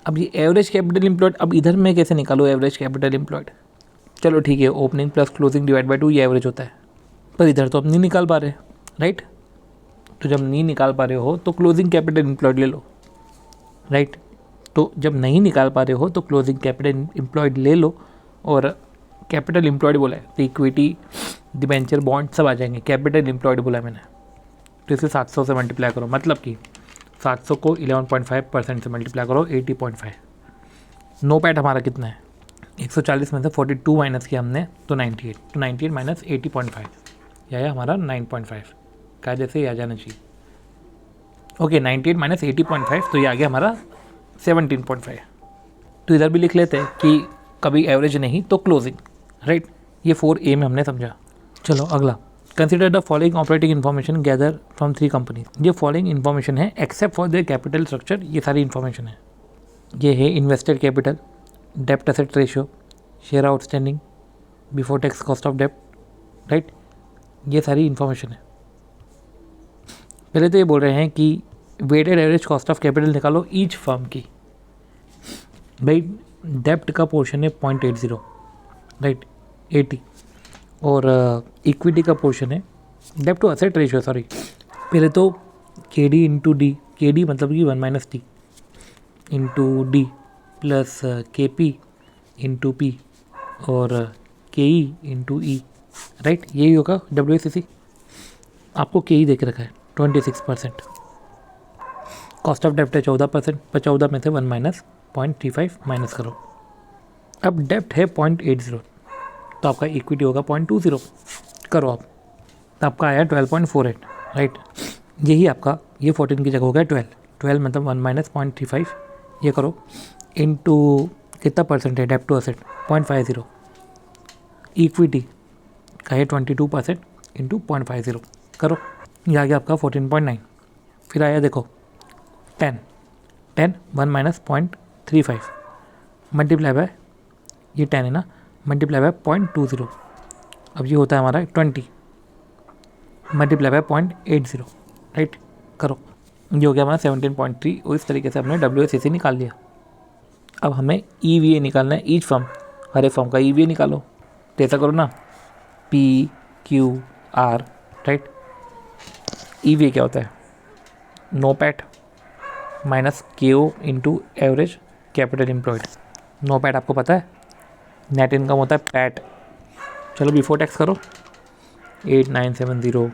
अब ये एवरेज कैपिटल एम्प्लॉयड, अब इधर में कैसे निकालो एवरेज कैपिटल एम्प्लॉयड। चलो ठीक है, opening plus closing divide by 2 ये एवरेज होता है, पर इधर तो आप नहीं निकाल पा रहे, राइट। तो जब नहीं निकाल पा रहे हो तो क्लोजिंग कैपिटल एम्प्लॉयड ले लो, राइट। तो जब नहीं निकाल पा रहे हो तो क्लोजिंग कैपिटल एम्प्लॉयड ले लो, और कैपिटल एम्प्लॉयड बोला है तो इक्विटी डिबेंचर बॉन्ड सब आ जाएंगे, कैपिटल एम्प्लॉयड बोला मैंने, तो इसे 700 से मल्टीप्लाई करो, मतलब कि 700 को 11.5% से मल्टीप्लाई करो 80.5। नोपैट हमारा कितना है 140 में से 42 माइनस किया हमने तो 98, तो 98 माइनस 80.5 या हमारा 9.5 कायदे से आ जाना चाहिए। ओके 98 माइनस 80.5, तो ये आ गया हमारा 17.5। तो इधर भी लिख लेते हैं कि कभी एवरेज नहीं तो क्लोजिंग, राइट। ये 4A में हमने समझा। चलो अगला, consider the following operating information gather from 3 companies. ये फॉलोइंग इन्फॉर्मेशन है except for their capital structure, ये सारी इन्फॉर्मेशन है। ये है invested capital, dept asset ratio, share outstanding, before tax cost of dept, right, ये सारी इन्फॉर्मेशन है। पहले तो ये बोल रहे हैं कि weighted average cost of capital निकालो ईच फर्म की। भाई डेप्ट का पोर्शन है 0.80, राइट, 80, और इक्विटी का पोर्शन है डेप्ट टू एसेट रेशियो, सॉरी, पहले तो KD इंटू डी, KD मतलब कि 1 - T into D plus KP into P और KE इंटू E, राइट, यही होगा WACC। आपको KE दे के रखा है 26%, कॉस्ट ऑफ डेप्ट है 14%, पर 14 में से 1 - 0.35 माइनस करो। अब डेप्ट है 0.80, तो आपका इक्विटी होगा 0.20 करो आप, तो आपका आया 12.48, राइट। यही आपका ये 14 की जगह हो गया 12 मतलब 1 - 0.35 ये करो इनटू कितना परसेंट है डेप्ट टू एसेट 0.50, इक्विटी का है 22% इंटू 0.50 करो, ये आ गया आपका 14.9। फिर आया देखो 10 1 - 0.35 मल्टीप्लाई बाय ये 10 है ना, मल्टीप्लाई बाय 0.20, अब ये होता है हमारा 20 मल्टीप्लाई बाय 0.80, राइट, करो, ये हो गया हमारा 17.3। और इस तरीके से हमने WACC निकाल लिया। अब हमें EVA निकालना है ईच फर्म, हर एक फर्म का EVA निकालो, तो ऐसा करो ना PQR, राइट। EVA क्या होता है NOPAT minus KO into average capital employed. NOPAT आपको पता है नेट इनकम होता है पैट। चलो बिफोर टैक्स करो 8970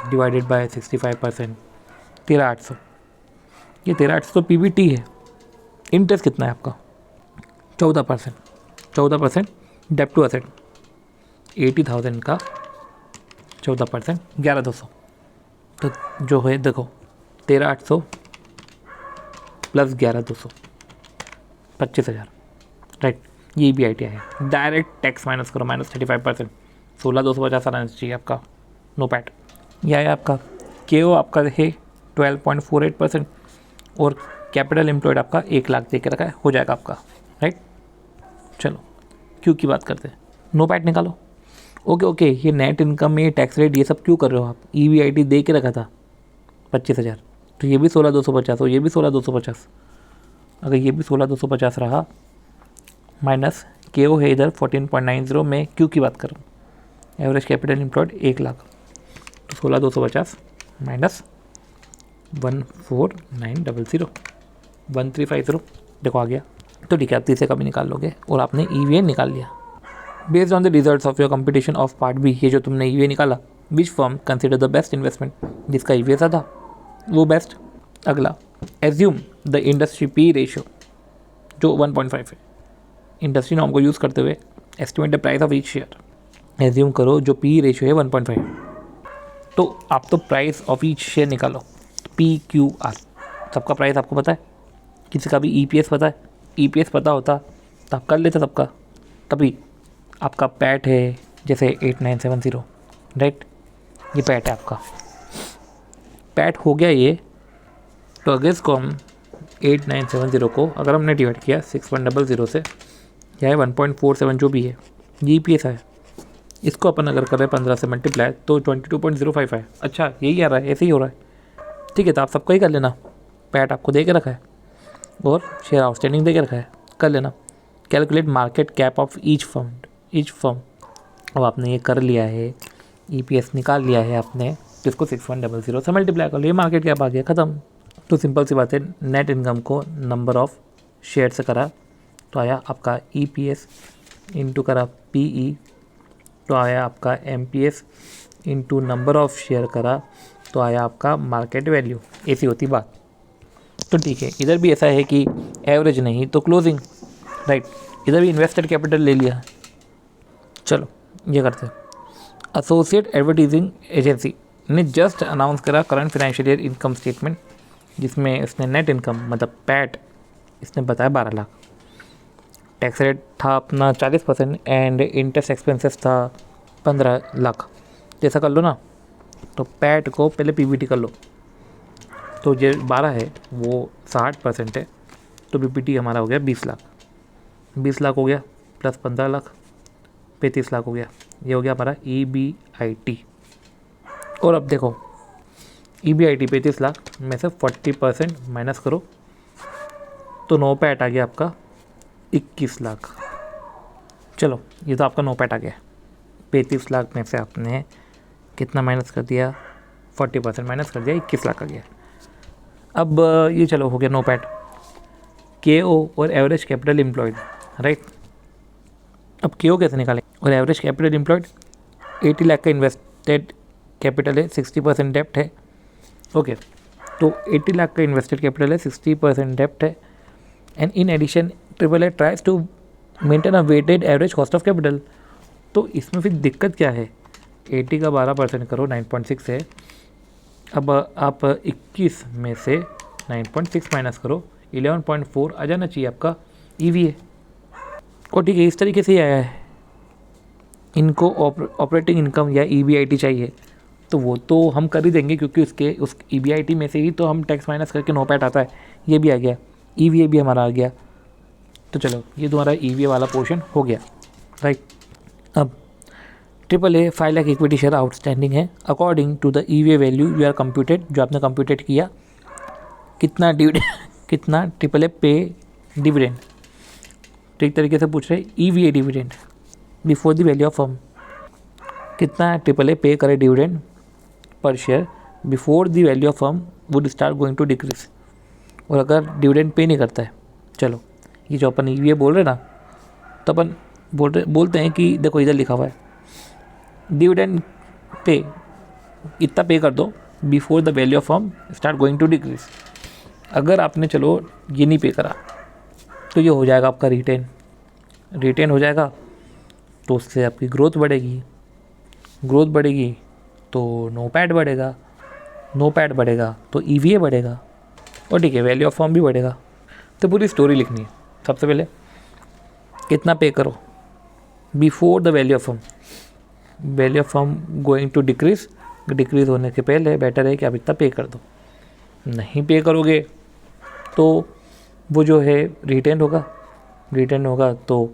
डिवाइडेड बाय 65%, 13800, ये 13800 PBT है। इंटरेस्ट कितना है आपका 14% डेप्ट टू एसेट 80,000 का 14% 11,200, तो जो है देखो 13,800 प्लस 11,200 25,000, राइट। ये भी आइडिया है। डायरेक्ट टैक्स माइनस करो -35%, 16,250 आना चाहिए आपका नोपैट। यह है आपका KO आपका है 12.48% और कैपिटल एम्प्लॉयड आपका 1 लाख दे के रखा है, हो जाएगा आपका, राइट। चलो क्यों की बात करते हैं, नोपैट निकालो। ओके ये नेट इनकम में टैक्स रेट ये सब क्यों कर रहे हो आप, EBIT दे के रखा था 25,000, तो ये भी 16,250 और ये भी 16,250। अगर ये भी 16,250 रहा, माइनस के ओ है इधर 14.90, मैं क्यू की बात करूँ, एवरेज कैपिटल एम्प्लॉयड 1 लाख, तो 16,250 माइनस 14,900 1350, देखो आ गया। तो ठीक है, आप तीसरे का भी निकाल लोगे और आपने ईवीए निकाल लिया। Based on the results of your computation of part B, ये जो तुमने ईवीए निकाला, which firm consider the best investment, जिसका ईवीए सा था वो बेस्ट। अगला, assume the industry P ratio जो 1.5 है, इंडस्ट्री नॉर्म को यूज़ करते हुए estimate the price of each share. Assume करो जो पी रेशियो है 1.5, तो आप तो प्राइस ऑफ ईच शेयर निकालो, पी क्यू आर, सबका प्राइस आपको पता है, किसी का भी ईपीएस पता है, ईपीएस पता होता तो आप कर लेते सबका। तभी आपका पैट है जैसे 8970, राइट, ये पैट है आपका, पैट हो गया ये। तो अगर इसको हम 8970 को अगर हमने डिवाइड किया 6.00 से, या 1.47 जो भी है, जी पी एस है, इसको अपन अगर कर रहे हैं 15 से मल्टीप्लाई तो 22.05 है। अच्छा यही आ रहा है, ऐसे ही हो रहा है, ठीक है। तो आप सबका ही कर लेना, पैट आपको दे के रखा है और शेयर आउटस्टैंडिंग दे के रखा है, कर लेना। Calculate market cap of each firm, अब आपने ये कर लिया है, ईपीएस निकाल लिया है आपने, जिसको 6.00 से मल्टीप्लाई कर लिया, मार्केट कैप आ गया, ख़त्म। तो सिंपल सी बात है, नेट इनकम को नंबर ऑफ शेयर से करा तो आया आपका ईपीएस, इंटू करा पीई तो आया आपका MPS, into number of share करा तो आया आपका मार्केट वैल्यू। ऐसी होती बात। तो ठीक है, इधर भी ऐसा है कि एवरेज नहीं तो क्लोजिंग, राइट। इधर भी इन्वेस्टेड कैपिटल ले लिया। चलो ये करते हैं। एसोसिएट एडवर्टाइजिंग एजेंसी ने जस्ट अनाउंस करा current financial year income statement, जिसमें इसने नेट इनकम मतलब पैट इसने बताया 12 लाख, टैक्स रेट था अपना 40% एंड इंटरेस्ट एक्सपेंसेस था 15 लाख। जैसा कर लो ना, तो पैट को पहले पीबीटी कर लो, तो जो 12 है वो 60% है, तो पीबीटी हमारा हो गया 20 लाख, 20 लाख हो गया प्लस 15 लाख 35 लाख हो गया, ये हो गया हमारा ईबीआईटी। और अब देखो ईबीआईटी 35 लाख में से 40% माइनस करो तो नो पैट आ गया आपका 21 लाख। चलो ये तो आपका नो पैट आ गया। 35 लाख में से आपने कितना माइनस कर दिया, 40% माइनस कर दिया, 21 लाख आ गया। अब ये चलो हो गया नो पैट। के ओ और एवरेज कैपिटल एम्प्लॉयड, राइट। अब के ओ कैसे निकालें, और एवरेज कैपिटल एम्प्लॉयड 80 लाख का इन्वेस्टेड कैपिटल है, 60% डेप्ट है, ओके। तो 80 लाख का इन्वेस्टेड कैपिटल है, 60% डेप्ट है, and in addition triple A tries to maintain a weighted average cost of capital. तो इसमें फिर दिक्कत क्या है, 80 का 12% करो 9.6 है। अब आप 21 में से 9.6 माइनस करो 11.4 आ जाना चाहिए आपका ईवीए। और ठीक है, इस तरीके से ही आया है। इनको ऑपरेटिंग इनकम या ईबीआईटी चाहिए तो वो तो हम कर ही देंगे, क्योंकि उस ईबीआईटी में से ही तो हम टैक्स माइनस करके नो पैट आता है। ये भी आ गया, ईवीए भी हमारा आ गया। तो चलो ये तुम्हारा ईवीए वाला पोर्शन हो गया, राइट। अब triple A 5 lakh equity share outstanding है according to the EVA value you are computed, जो आपने कंप्यूटेड किया। कितना डिविडेंड कितना ट्रिपल ए पे डिविडेंड, ठीक तरीके से पूछ रहे EVA dividend before the value of firm. कितना ट्रिपल ए पे करे dividend per share before the value of firm would start going to decrease. और अगर डिविडेंड पे नहीं करता है, चलो ये जो अपन ईवीए बोल रहे ना, तो अपन बोलते हैं कि देखो इधर लिखा हुआ है डिविडेंड पे इतना पे कर दो before the value of firm start going to decrease. अगर आपने चलो ये नहीं पे करा तो ये हो जाएगा आपका रिटेन हो जाएगा, तो उससे आपकी ग्रोथ बढ़ेगी तो नो पैट बढ़ेगा तो ईवीए बढ़ेगा, और ठीक है वैल्यू ऑफ फर्म भी बढ़ेगा। तो पूरी स्टोरी लिखनी है। सबसे पहले कितना पे करो before the value of firm going to decrease होने के पहले बेटर है कि आप इतना पे कर दो। नहीं पे करोगे तो वो जो है रिटेन होगा तो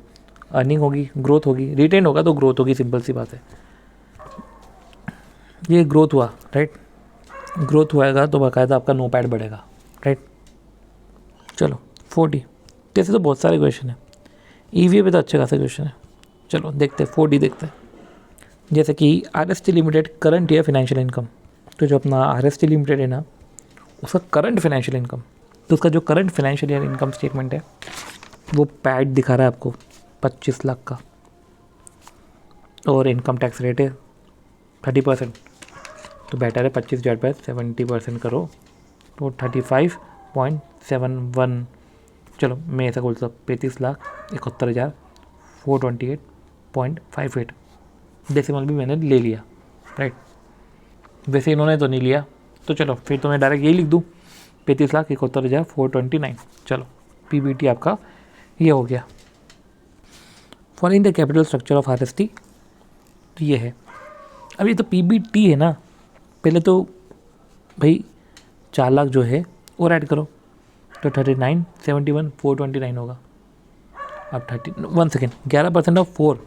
अर्निंग होगी, ग्रोथ होगी। रिटेन होगा तो ग्रोथ होगी, सिंपल सी बात है। ये ग्रोथ हुआ, राइट। ग्रोथ होएगा तो बाकायदा आपका नो पैड बढ़ेगा, राइट। चलो 4D, जैसे तो बहुत सारे क्वेश्चन हैं, EVA पे तो अच्छे खासे क्वेश्चन है। चलो देखते हैं 4D देखते हैं। जैसे कि RST limited current year financial income, तो जो अपना RST लिमिटेड है ना, उसका करंट फाइनेंशियल इनकम, तो उसका जो current financial year income statement है वो पैड दिखा रहा है आपको 25 लाख का, और इनकम टैक्स रेट है 30%, तो बेटर है 25 डिवाइड बाय 70% करो तो 35.71, चलो मैं ऐसा बोलता हूँ 35,71,428.58, डेसिमल भी मैंने ले लिया, राइट। वैसे इन्होंने तो नहीं लिया, तो चलो फिर तो मैं डायरेक्ट यही लिख दूँ 35,71,429। चलो PBT आपका ये हो गया। Following the capital structure of RST, तो ये है। अब ये तो PBT है ना, पहले तो भाई 4 लाख जो है और ऐड करो तो 39,71,429 होगा। अब 1 सेकेंड, 11% ऑफ 4,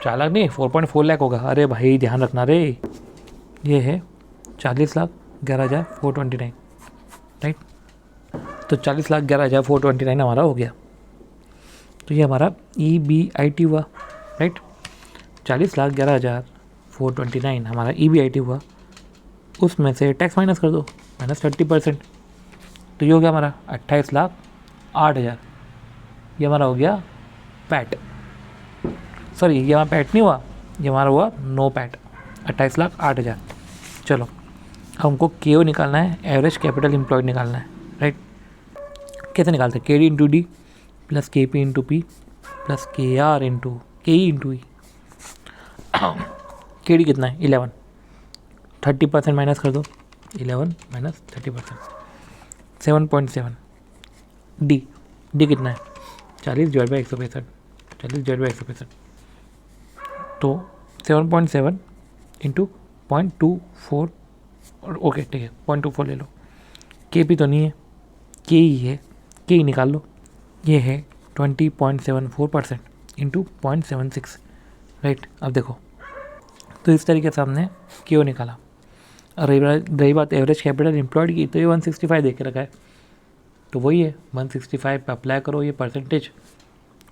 4 लाख नहीं 4.4 लाख होगा। अरे भाई ध्यान रखना रे, ये है 40,11,429, राइट। तो 40,11,429 हमारा हो गया, तो ये हमारा EBIT हुआ, राइट। 40,11,429 हमारा EBIT हुआ, उसमें से टैक्स माइनस कर दो, -30%, तो ये हो गया हमारा 28,08,000। ये हमारा हो गया पैट, सॉरी ये हमारा पैट नहीं हुआ, ये हमारा हुआ नो पैट, 28,08,000। चलो हमको KO निकालना है, एवरेज कैपिटल एम्प्लॉयड निकालना है, राइट। कैसे निकालते हैं? KD into D plus KP into P plus KR into KE into E। KD कितना है? 11, 30% माइनस कर दो, 11 माइनस 30%, 7.7। डी कितना है? 40 डिवाइड बाई 165, 40 डिवाइड बाई 165, तो 7.7 इंटू 0.24, ओके ठीक है 0.24 ले लो। KP तो नहीं है, KE है, KE निकाल लो, ये है 20.74% इंटू 0.76, राइट। अब देखो, तो इस तरीके से हमने KO निकाला। रही बात एवरेज कैपिटल एम्प्लॉयड की, तो ये 165 दे के रखा है, तो वही है 165 पे अप्लाई करो ये परसेंटेज,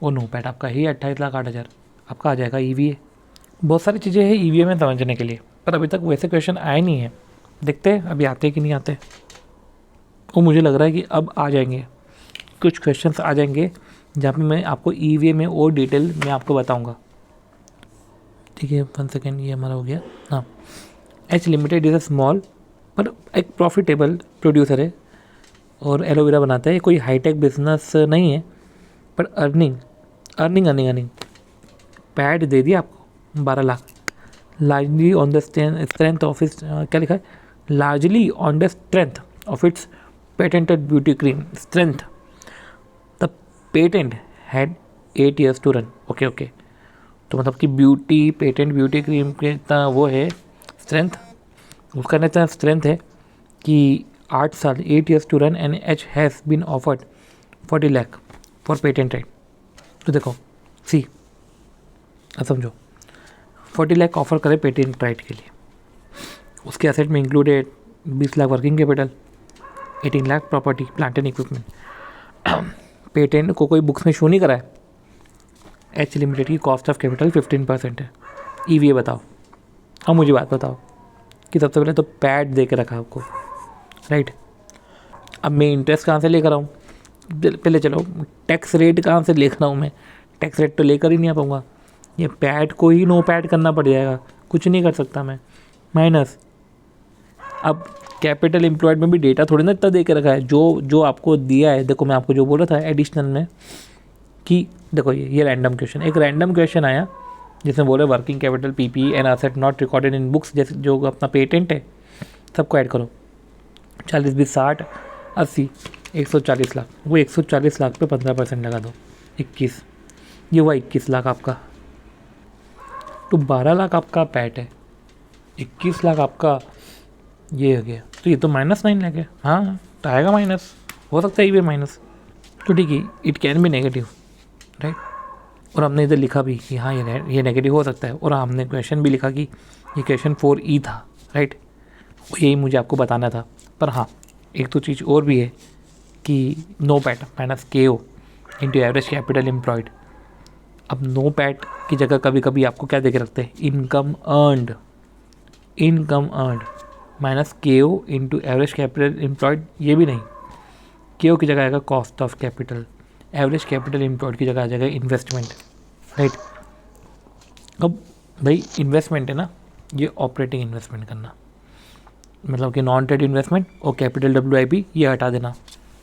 और नो पैट आपका ही 28,08,000 आपका आ जाएगा EVA। बहुत सारी चीज़ें हैं EVA में समझने के लिए, पर अभी तक वैसे क्वेश्चन आए नहीं है, देखते हैं अभी आते कि नहीं आते। वो मुझे लग रहा है कि अब आ जाएंगे, कुछ क्वेश्चंस आ जाएंगे जहाँ पे मैं आपको EVA में और डिटेल में आपको बताऊँगा, ठीक है। 1 सेकेंड, ये हमारा हो गया। हाँ, H limited is a small पर एक प्रॉफिटेबल प्रोड्यूसर है और एलोवेरा बनाता है। कोई हाईटेक बिजनेस नहीं है, पर अर्निंग पैड दे दिया आपको 12 lakh. Largely on the strength of its, क्या लिखा है? Largely on the strength of its patented beauty cream strength, the patent had 8 years to run. Okay, तो मतलब कि पेटेंट ब्यूटी क्रीम के इतना वो है स्ट्रेंथ, उसका इतना स्ट्रेंथ है कि 8 साल 8 years to run, and H has been offered 40 lakh for patent right. तो देखो सी, अब समझो 40 लाख ऑफर करे पेटेंट राइट के लिए, उसके एसेट में included 20 lakh working capital, 18 lakh property plant and equipment. Patent को कोई बुक्स में शो नहीं करा है। H लिमिटेड की कॉस्ट ऑफ कैपिटल 15% है। EVA बताओ। अब मुझे बात बताओ कि सबसे पहले तो पैड दे के रखा आपको, राइट। अब मैं इंटरेस्ट कहाँ से लेकर आऊँ? पहले चलो टैक्स रेट कहाँ से लेकर आऊँ मैं? टैक्स रेट तो लेकर ही नहीं आ पाऊँगा, ये पैड को ही नो पैड करना पड़ जाएगा, कुछ नहीं कर सकता मैं। माइनस, अब कैपिटल एम्प्लॉयड में भी डेटा थोड़ी ना इतना दे के रखा है, जो आपको दिया है। देखो मैं आपको जो बोला था एडिशनल में कि देखो ये रैंडम क्वेश्चन, एक रैंडम क्वेश्चन आया जिसमें बोले working capital PPE and asset not recorded in books, जैसे जो अपना पेटेंट है सबको ऐड करो। 40, 20, 60, 80, 140 लाख। वो 140 लाख पे 15% लगा दो, 21, ये हुआ 21 लाख आपका। तो 12 लाख आपका पैट है, 21 लाख आपका ये हो गया, तो ये तो -9 लाख है। हाँ तो आएगा माइनस, हो सकता है ये माइनस, तो ठीक है, it can be negative, right. और हमने इधर लिखा भी कि हाँ ये नेगेटिव हो सकता है, और हमने क्वेश्चन भी लिखा कि ये क्वेश्चन 4E था, राइट। यही मुझे आपको बताना था। पर हाँ, एक तो चीज़ और भी है कि no PAT minus K O into average capital employed. अब नो पैट की जगह कभी कभी आपको क्या दे के रखते हैं, income earned minus K O into average capital employed. ये भी नहीं, के ओ की जगह आएगा cost of capital, average capital employed की जगह आ जाएगा इन्वेस्टमेंट, राइट। अब भाई इन्वेस्टमेंट है ना, ये ऑपरेटिंग इन्वेस्टमेंट करना, मतलब कि नॉन ट्रेड इन्वेस्टमेंट और कैपिटल WIP ये हटा देना।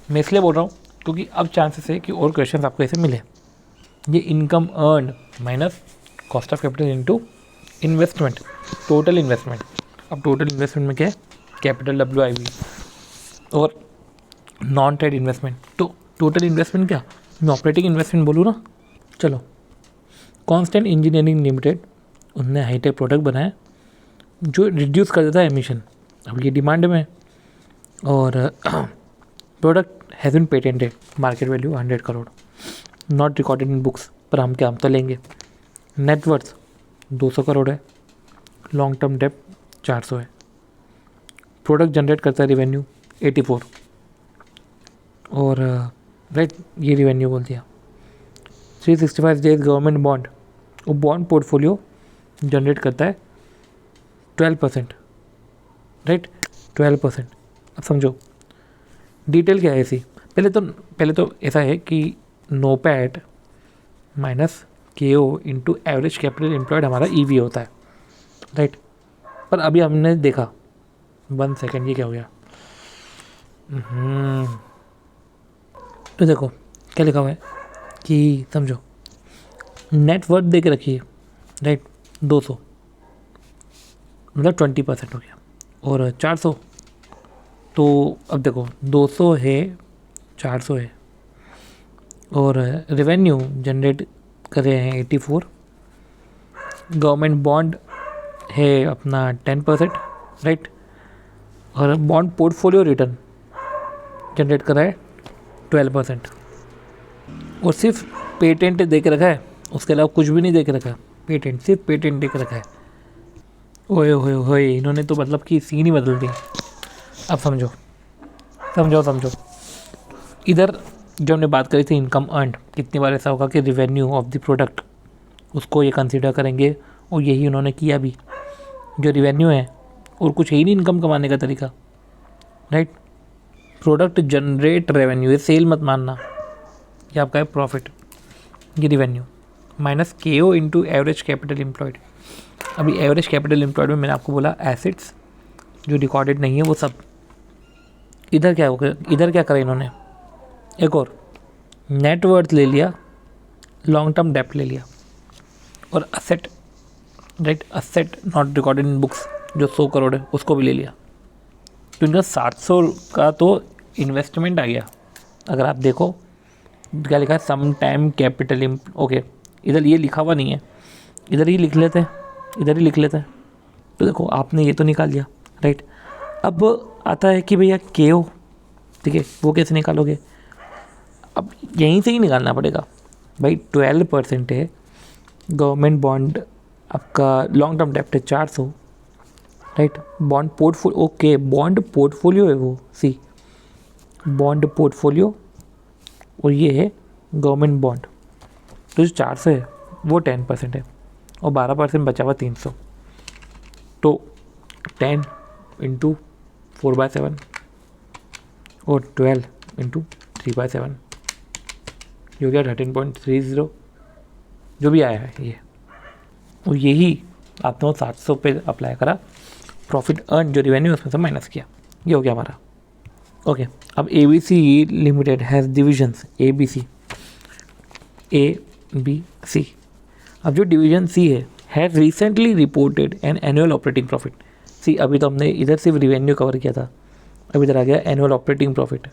मैं इसलिए बोल रहा हूँ क्योंकि अब चांसेस है कि और क्वेश्चन आपको ऐसे मिले। ये income earn minus cost of capital into investment, total investment. अब टोटल इन्वेस्टमेंट में क्या है, कैपिटल WIP और नॉन ट्रेड इन्वेस्टमेंट। तो टोटल इन्वेस्टमेंट क्या, मैं ऑपरेटिंग इन्वेस्टमेंट बोलूँ ना। चलो, कांस्टेंट इंजीनियरिंग लिमिटेड, उनने हाईटेक प्रोडक्ट बनाया जो रिड्यूस कर देता है एमिशन। अब ये डिमांड में है और product has been patented, market value 100 crore, not recorded in books, पर हम क्या, हम तो लेंगे। नेटवर्थ 200 करोड़ है, लॉन्ग टर्म डेप 400 है, प्रोडक्ट जनरेट करता है रेवेन्यू 84 और राइट ये रेवेन्यू बोल दिया। 365 डेज गवर्नमेंट बॉन्ड, वो बॉन्ड पोर्टफोलियो जनरेट करता है 12%, राइट 12%। अब समझो डिटेल क्या है ऐसी। पहले तो ऐसा है कि no PAT minus K O into average capital employed हमारा EV होता है, राइट। पर अभी हमने देखा, 1 सेकेंड, ये क्या हो गया। तो देखो क्या लिखा हुआ है कि समझो नेटवर्थ दे के रखिए, राइट 200, मतलब 20% हो गया, और 400। तो अब देखो 200 है, 400 है, और रेवेन्यू जनरेट कर रहे हैं 84, गवर्नमेंट बॉन्ड है अपना 10%, राइट, और बॉन्ड पोर्टफोलियो रिटर्न जनरेट कर रहा है 12%, और सिर्फ पेटेंट दे के रखा है, उसके अलावा कुछ भी नहीं दे के रखा है। पेटेंट, सिर्फ पेटेंट दे के रखा है। ओए होए होए, इन्होंने तो मतलब कि सीन ही बदल दी। अब समझो समझो समझो, इधर जो हमने बात करी थी इनकम अर्न, कितनी बार ऐसा होगा कि रिवेन्यू ऑफ द प्रोडक्ट उसको ये कंसीडर करेंगे, और यही उन्होंने किया भी। जो रिवेन्यू है और कुछ है ही नहीं इनकम कमाने का तरीका, राइट। प्रोडक्ट जनरेट रेवेन्यू, ये सेल मत मानना, ये आपका है प्रॉफिट, ये revenue minus K O into average capital employed. अभी एवरेज कैपिटल एम्प्लॉयड में मैंने आपको बोला एसेट्स जो रिकॉर्डेड नहीं है वो सब। इधर क्या हो गया, इधर क्या करा इन्होंने, एक और नेटवर्थ ले लिया, लॉन्ग टर्म डेप्ट ले लिया, और asset, right, asset not recorded in books जो 100 करोड़ है उसको भी ले लिया। तो इनका 700 का तो इन्वेस्टमेंट आ गया। अगर आप देखो क्या लिखा है, सम टाइम कैपिटल, ओके इधर ये लिखा हुआ नहीं है, इधर ही लिख लेते हैं, इधर ही लिख लेते हैं। तो देखो आपने ये तो निकाल लिया, राइट। अब आता है कि भैया के ओ, ठीक है, वो कैसे निकालोगे। अब यहीं से ही निकालना पड़ेगा भाई। 12% है, गवर्नमेंट बॉन्ड आपका लॉन्ग टर्म डेप्ट है 400, right. Bond portfolio, okay bond portfolio है वो, सी बॉन्ड पोर्टफोलियो, और ये है गवर्नमेंट बॉन्ड। तो जो 400 है वो 10% है, और 12% बचा हुआ 300। तो 10 इंटू 4/7 और 12 इंटू 3/7, जो गया 13.30, जो भी आया है ये। और यही आपने 700 पे अप्लाई करा, प्रॉफिट अर्न जो रेवेन्यू उसमें से माइनस किया, ये हो गया हमारा। ओके, अब ABC limited has divisions ABC, ABC। अब जो डिवीजन C है, has recently reported an annual operating profit. C अभी तो हमने इधर सिर्फ रिवेन्यू कवर किया था, अब इधर आ गया एनुअल ऑपरेटिंग प्रॉफिट।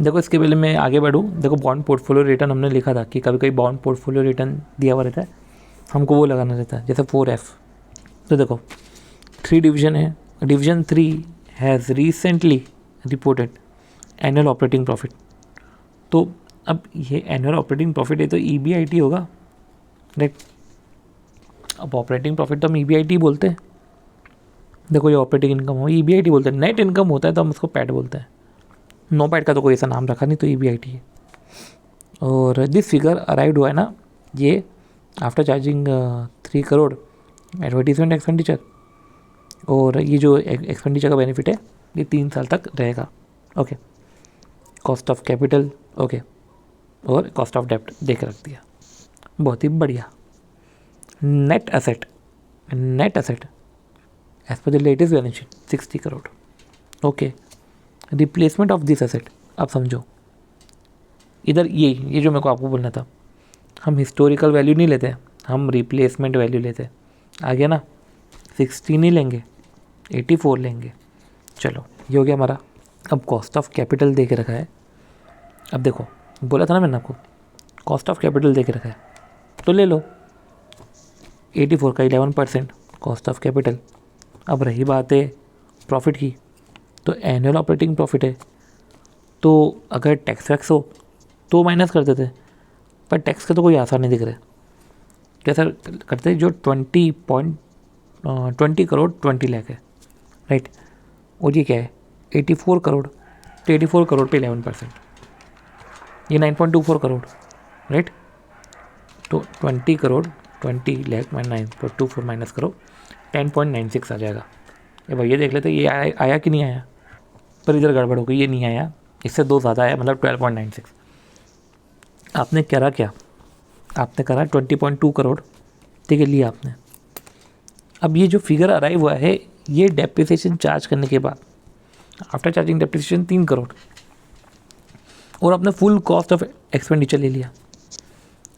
देखो इसके पहले मैं आगे बढ़ूँ, देखो बॉन्ड पोर्टफोलियो रिटर्न हमने लिखा था कि कभी कभी बॉन्ड पोर्टफोलियो रिटर्न दिया हुआ रहता है, हमको वो लगाना रहता है, जैसे 4F। तो देखो 3 डिवीजन है, division 3 has recently reported annual operating profit. तो अब ये एनुअल ऑपरेटिंग प्रॉफिट है तो EBIT होगा, राइट। अब ऑपरेटिंग प्रॉफिट तो हम EBIT बोलते हैं, देखो ये ऑपरेटिंग इनकम हो, EBIT बोलते हैं। नेट इनकम होता है तो हम उसको पैट बोलते हैं। नो पैट का तो कोई ऐसा नाम रखा नहीं, तो EBIT है। और दिस फिगर अराइव्ड हुआ है ना ये after charging 3 crore advertisement expenditure. और ये जो एक्सपेंडिचर का बेनिफिट है ये 3 साल तक रहेगा। Okay, cost of capital okay, और कॉस्ट ऑफ डेप्ट देख रख दिया, बहुत ही बढ़िया। Net asset as per the latest balance sheet 60 crore. Okay, replacement of this asset. अब समझो इधर ये जो मेरे को आपको बोलना था, हम हिस्टोरिकल वैल्यू नहीं लेते, हम रिप्लेसमेंट वैल्यू लेते। आ गया ना, 60 नहीं लेंगे, 84 लेंगे। चलो ये हो गया हमारा। अब कॉस्ट ऑफ कैपिटल दे के रखा है। अब देखो बोला था ना मैंने आपको, कॉस्ट ऑफ कैपिटल दे के रखा है तो ले लो 84 का 11% कॉस्ट ऑफ कैपिटल। अब रही बात है प्रॉफिट की, तो एनुअल ऑपरेटिंग प्रॉफिट है, तो अगर टैक्स वैक्स हो तो माइनस कर देते, पर टैक्स के तो कोई आसार नहीं दिख रहे। कैसा करते, जो 20 करोड़ 20 लाख है, राइट, और ये क्या है 84 करोड़, तो 84 करोड़ पे 11%, ये 9.24 करोड़, राइट। तो 20 करोड़ 20 लाख माइनस 9.24 माइनस करो 10.96 आ जाएगा। ये भैया देख लेते ये आया कि नहीं आया, पर इधर गड़बड़ हो गई, ये नहीं आया, इससे 2 ज़्यादा आया, मतलब 12.96। आपने करा क्या, आपने करा 20.2 करोड़, ठीक है, लिया आपने। अब ये जो फिगर अराइव हुआ है ये डेप्रिसिएशन चार्ज करने के बाद, आफ्टर चार्जिंग डेप्रिसिएशन 3 करोड़, और आपने फुल कॉस्ट ऑफ एक्सपेंडिचर ले लिया।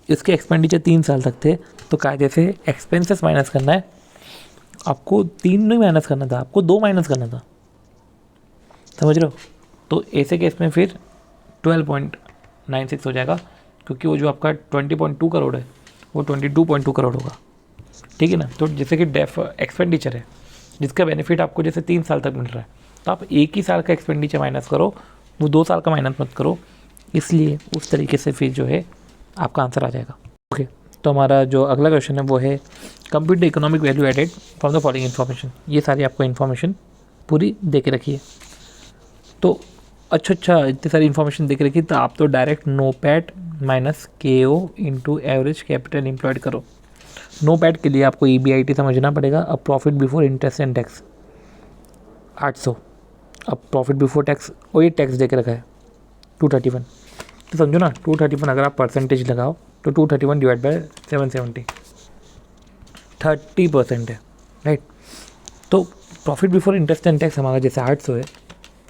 इसके एक्सपेंडिचर 3 साल तक थे, तो कायदे से एक्सपेंसेस माइनस करना है आपको। 3 नहीं माइनस करना था, आपको 2 माइनस करना था, समझ रहे हो। तो ऐसे केस में फिर 12.96 हो जाएगा, क्योंकि वो जो आपका 20.2 करोड़ है वो 22.2 करोड़ होगा, ठीक है ना। तो जैसे कि एक्सपेंडिचर है जिसका बेनिफिट आपको जैसे 3 साल तक मिल रहा है, तो आप एक ही साल का एक्सपेंडिचर माइनस करो, वो 2 साल का माइनस मत करो। इसलिए उस तरीके से फिर जो है आपका आंसर आ जाएगा। ओके, तो हमारा जो अगला क्वेश्चन है वो है compute the economic value added from the following information. ये सारी आपको इन्फॉर्मेशन पूरी दे के रखी है। तो अच्छा इतनी सारी इन्फॉर्मेशन दे के रखी, तो आप तो direct NOPAT minus KO into average capital employed करो। नो पैट के लिए आपको EBIT समझना पड़ेगा। अब profit before interest and tax 800, अब प्रॉफिट बिफोर टैक्स, और ये टैक्स दे के रखा है 231, तो समझो ना 231 अगर आप परसेंटेज लगाओ तो 231 डिवाइड बाय 770 30% है, राइट। तो profit before interest and tax हमारा जैसे 800 है,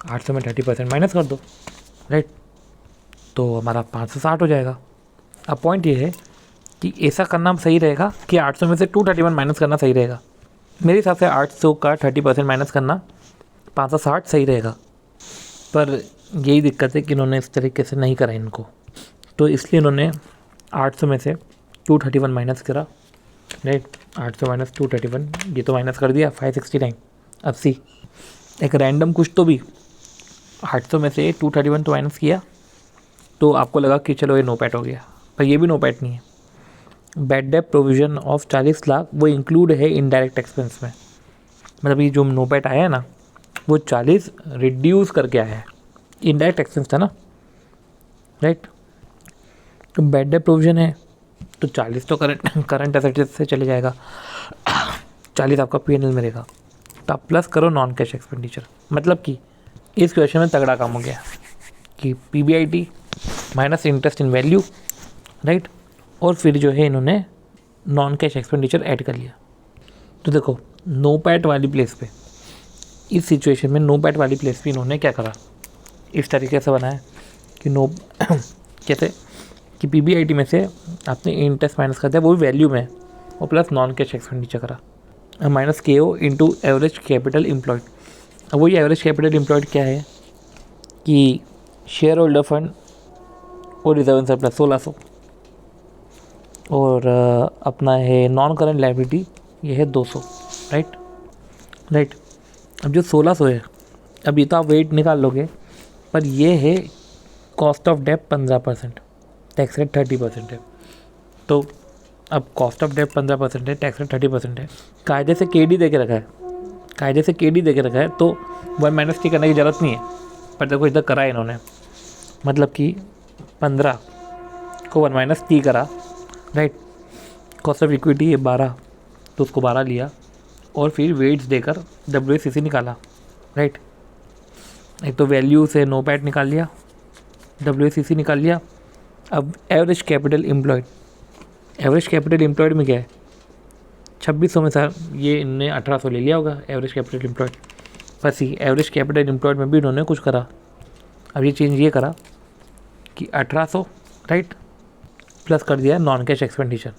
800 में 30% माइनस कर दो, राइट, तो हमारा 560 हो जाएगा। अब पॉइंट ये है कि ऐसा करना सही रहेगा कि 800 में से 231 माइनस करना सही रहेगा। मेरे हिसाब से 800 का 30% माइनस करना 560 सही रहेगा, पर यही दिक्कत है कि इन्होंने इस तरीके से नहीं करा इनको, तो इसलिए इन्होंने 800 में से 231 माइनस करा, राइट। 800 माइनस 231, ये तो माइनस कर दिया 569 80, एक रैंडम कुछ तो भी 800 में से 231 तो माइनस किया, तो आपको लगा कि चलो ये नो पैट हो गया, पर ये भी नो पैट नहीं है। Bad debt provision of 40 lakh वो इंक्लूड है इनडायरेक्ट एक्सपेंस में, मतलब ये जो नो पैट आया है ना वो 40 रिड्यूस करके आया है, इनडायरेक्ट एक्सपेंस था ना, राइट। तो बैड डेट प्रोविज़न है तो 40 तो करंट एसेट से चले जाएगा, 40 आपका P&L में रहेगा, तो आप प्लस करो नॉन कैश एक्सपेंडिचर। मतलब कि इस क्वेश्चन में तगड़ा काम हो गया कि PBIT minus interest in value, right, और फिर जो है इन्होंने नॉन कैश एक्सपेंडिचर ऐड कर लिया। तो देखो नो पैट वाली प्लेस पे, इस सिचुएशन में नो पैट वाली प्लेस पे इन्होंने क्या करा, इस तरीके से बनाया कि नो कैसे कि PBIT में से आपने इंटरेस्ट माइनस कर दिया, वो भी वैल्यू में, और प्लस नॉन कैश एक्सपेंडिचर करा, minus KO into average capital employed. अब वही एवरेज कैपिटल एम्प्लॉयड क्या है कि शेयर होल्डर फंड और रिजर्व एंड सरप्लस 1600, और अपना है नॉन करंट लायबिलिटी ये है 200, राइट। अब जो 1600 है, अब ये तो आप वेट निकाल लोगे, पर ये है cost of debt 15%, tax rate 30% है। तो अब कॉस्ट ऑफ डेट 15% है, टैक्स रेट 30% है, कायदे से KD दे के रखा है, कायदे से के डी दे के रखा है तो 1 माइनस टी करने की ज़रूरत नहीं है, पर देखो इधर करा है इन्होंने, मतलब कि 15 को 1 माइनस टी करा, राइट। कॉस्ट ऑफ इक्विटी है 12, तो उसको 12 लिया और फिर वेट्स देकर WACC निकाला, राइट। एक तो वैल्यू से नो पैट निकाल लिया, WACC निकाल लिया। अब एवरेज कैपिटल एम्प्लॉयड में क्या है, 2600 में सर ये इनने 1800 ले लिया होगा एवरेज कैपिटल एम्प्लॉयड, बस ही एवरेज कैपिटल एम्प्लॉयड में भी इन्होंने कुछ करा। अब ये चेंज ये करा कि 1800, राइट, प्लस कर दिया नॉन कैश एक्सपेंडिचर,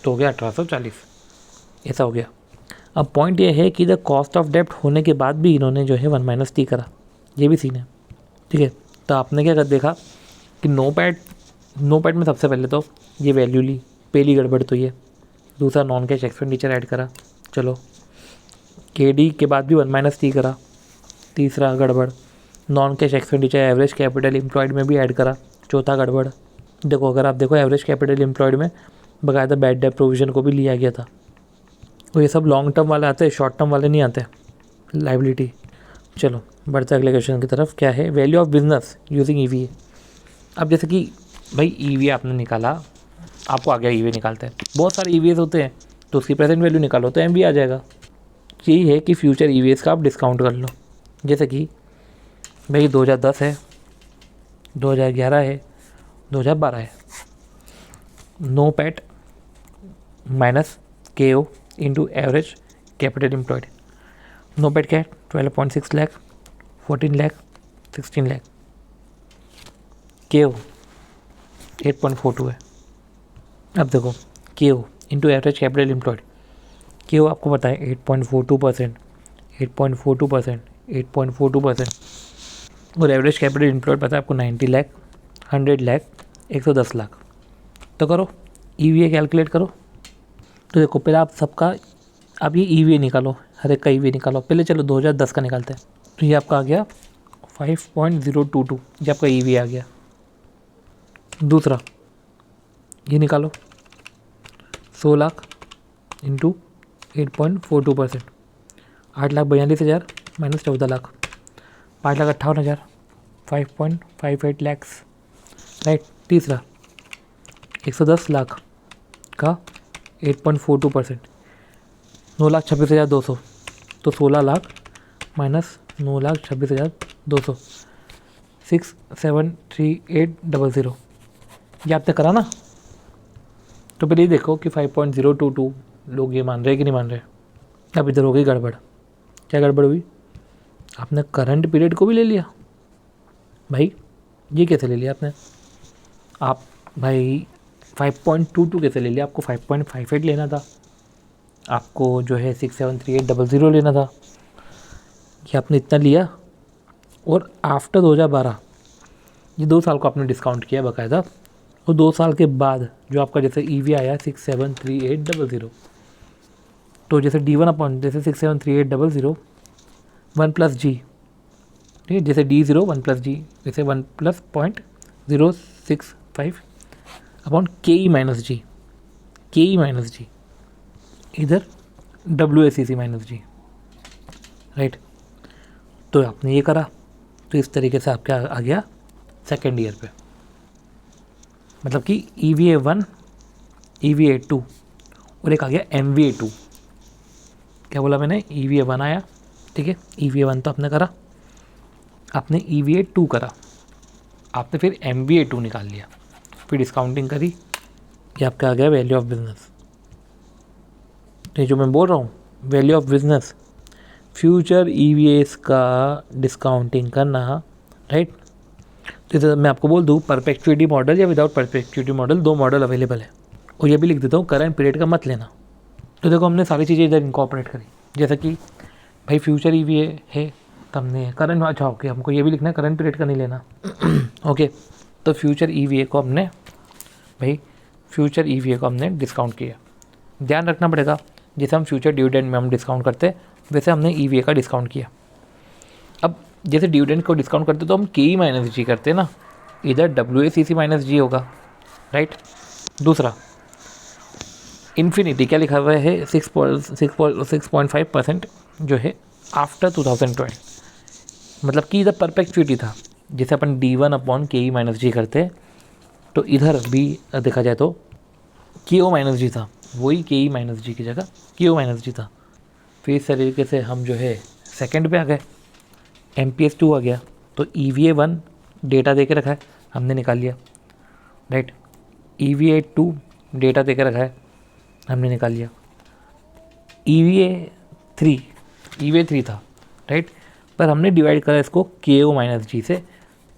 तो हो गया 1840, ऐसा हो गया। अब पॉइंट ये है कि द कॉस्ट ऑफ डेप्ट होने के बाद भी इन्होंने जो है 1 माइनस टी करा, ये भी सीन है, ठीक है। तो आपने क्या कर देखा कि नो पैट में सबसे पहले तो ये वैल्यू ली, पहली गड़बड़ तो ये, दूसरा नॉन कैश एक्सपेंडिचर ऐड करा, चलो के डी के बाद भी 1 माइनस टी करा, तीसरा गड़बड़ non cash expenditure average capital employed में भी ऐड करा, चौथा गड़बड़। देखो अगर आप देखो एवरेज कैपिटल एम्प्लॉयड में बाकायदा बैड डेट प्रोविजन को भी लिया गया था, तो ये सब लॉन्ग टर्म वाले आते हैं, शॉर्ट टर्म वाले नहीं आते लाइबिलिटी। चलो बढ़ते अगले क्वेश्चन की तरफ, क्या है value of business using EVA। अब जैसे कि भाई EVA आपने निकाला, आपको आ गया EVA निकालते हैं, बहुत सारे EVAs होते हैं तो उसकी प्रेजेंट वैल्यू निकालो तो MV आ जाएगा। यही है कि फ्यूचर EVAs का आप डिस्काउंट कर लो, जैसे कि भाई 2010 है, 2011 है, 2012 है, NOPAT minus KO into average capital employed. NOPAT क्या है 12.6 लाख, 14 लाख, 16 लाख, KO 8.42 है। अब देखो KO into average capital employed, KO आपको पता है 8.42%, 8.42%, 8.42%, और एवरेज कैपिटल एम्प्लॉयड पता है आपको 90 लाख, 100 लाख, 110 लाख। तो करो EVA कैलकुलेट करो। तो देखो पहले आप सबका, अब ये EVA निकालो, हर एक का EVA निकालो। पहले चलो 2010 का निकालते हैं, तो ये आपका आ गया 5.022, ये आपका EVA आ गया। दूसरा ये निकालो 100 lakh into 8.42%, 8,42,000 minus 14 lakh, 5,58,000, 5.58 lakhs, right. तीसरा 110 लाख का 8.42%, 9,26,200, तो 16 लाख माइनस 9,26,200, 6,738,000। ये आपने करा ना। तो पहले ये देखो कि 5.022 लोग ये मान रहे हैं कि नहीं मान रहे। अब इधर हो गई गड़बड़। क्या गड़बड़ हुई, आपने करंट पीरियड को भी ले लिया। भाई ये कैसे ले लिया आपने, आप भाई 5.22 कैसे ले लिया, आपको 5.58 लेना था, आपको जो है 6,738,000 लेना था, ये आपने इतना लिया। और आफ्टर 2012 ये 2 साल को आपने डिस्काउंट किया बाकायदा, और 2 साल के बाद जो आपका जैसे EVA आया 6,738,000, तो जैसे D1 अपॉन जैसे 6,738,000 1 प्लस जी, ठीक है, जैसे D0 1 प्लस जी, जैसे 1 प्लस 0.065 अपॉन KE माइनस जी, KE माइनस जी, इधर WACC माइनस जी, राइट। तो आपने ये करा, तो इस तरीके से आपका आ गया सेकेंड ईयर पे, मतलब कि EVA 1, EVA 2 और एक आ गया MVA 2। क्या बोला मैंने, EVA 1 आया, ठीक है, EVA 1 तो आपने करा, आपने EVA 2 करा, आपने फिर MVA 2 निकाल लिया, फिर डिस्काउंटिंग करी, ये आपका आ गया वैल्यू ऑफ बिजनेस। तो जो मैं बोल रहा हूँ value of business, future EVAs का डिस्काउंटिंग करना, राइट। तो जैसे मैं आपको बोल दूँ परपेचुइटी मॉडल या without perpetuity model, 2 model available है, और ये भी लिख देता हूँ करंट पीरियड का मत लेना। तो देखो हमने सारी चीज़ें इधर इनकॉर्पोरेट करी, जैसे कि भाई फ्यूचर EVA है तो हमने करंट, अच्छा ओके, हमको ये भी लिखना है करंट पीरियड का नहीं लेना ओके। तो फ्यूचर EVA को हमने डिस्काउंट किया। ध्यान रखना पड़ेगा, जैसे हम फ्यूचर डिविडेंड में हम डिस्काउंट करते वैसे हमने EVA का डिस्काउंट किया। अब जैसे डिविडेंड को डिस्काउंट करते तो हम KE माइनस जी करते ना, इधर WACC माइनस जी होगा, राइट। दूसरा इन्फिनिटी क्या लिखा हुआ है 6.5% जो है आफ्टर 2012, मतलब कि इधर परपेचुइटी था, जैसे अपन D1 अपॉन के माइनस जी करते हैं, तो इधर भी देखा जाए तो के ओ माइनस जी था, वही के माइनस जी की जगह के ओ माइनस जी था। फिर इस तरीके से हम जो है सेकंड पे आ गए, MPS2 आ गया, तो EVA1 डेटा दे के रखा है, हमने निकाल लिया, राइट। EVA2 डेटा दे के रखा है, हमने निकाल लिया। EVA3 था, राइट, पर हमने डिवाइड करा इसको के ओ माइनस जी से,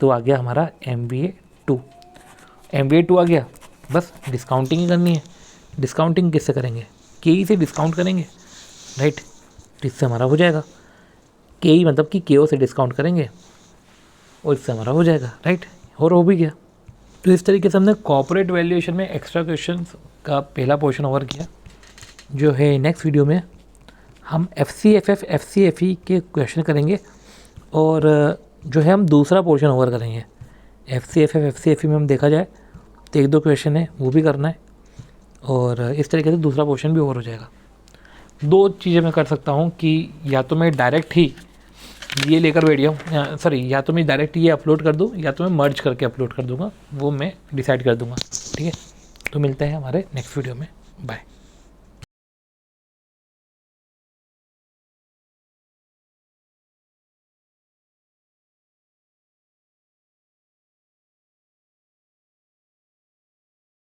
तो आ गया हमारा MVA2 आ गया। बस डिस्काउंटिंग ही करनी है। डिस्काउंटिंग किससे करेंगे? के से डिस्काउंट करेंगे, राइट, तो इससे हमारा हो जाएगा के मतलब कि के ओ से डिस्काउंट करेंगे और इससे हमारा हो जाएगा, राइट, और हो भी गया। तो इस तरीके से हमने कॉर्पोरेट वैल्यूएशन में एक्स्ट्रा क्वेश्चंस का पहला पोर्शन ओवर किया। जो है नेक्स्ट वीडियो में हम FCFF FCFE के क्वेश्चन करेंगे, और जो है हम दूसरा पोर्शन ओवर करेंगे। FCFF FCFE में हम देखा जाए तो 1-2 क्वेश्चन है वो भी करना है, और इस तरीके से दूसरा पोर्शन भी ओवर हो जाएगा। 2 चीज़ें मैं कर सकता हूँ कि या तो मैं डायरेक्ट ही ये लेकर बैठ जाऊँ, सॉरी, या तो मैं डायरेक्ट ये अपलोड कर दूँ या तो मैं मर्ज करके अपलोड कर दूँगा, वो मैं डिसाइड कर दूँगा, ठीक है। तो मिलते हैं हमारे नेक्स्ट वीडियो में, बाय।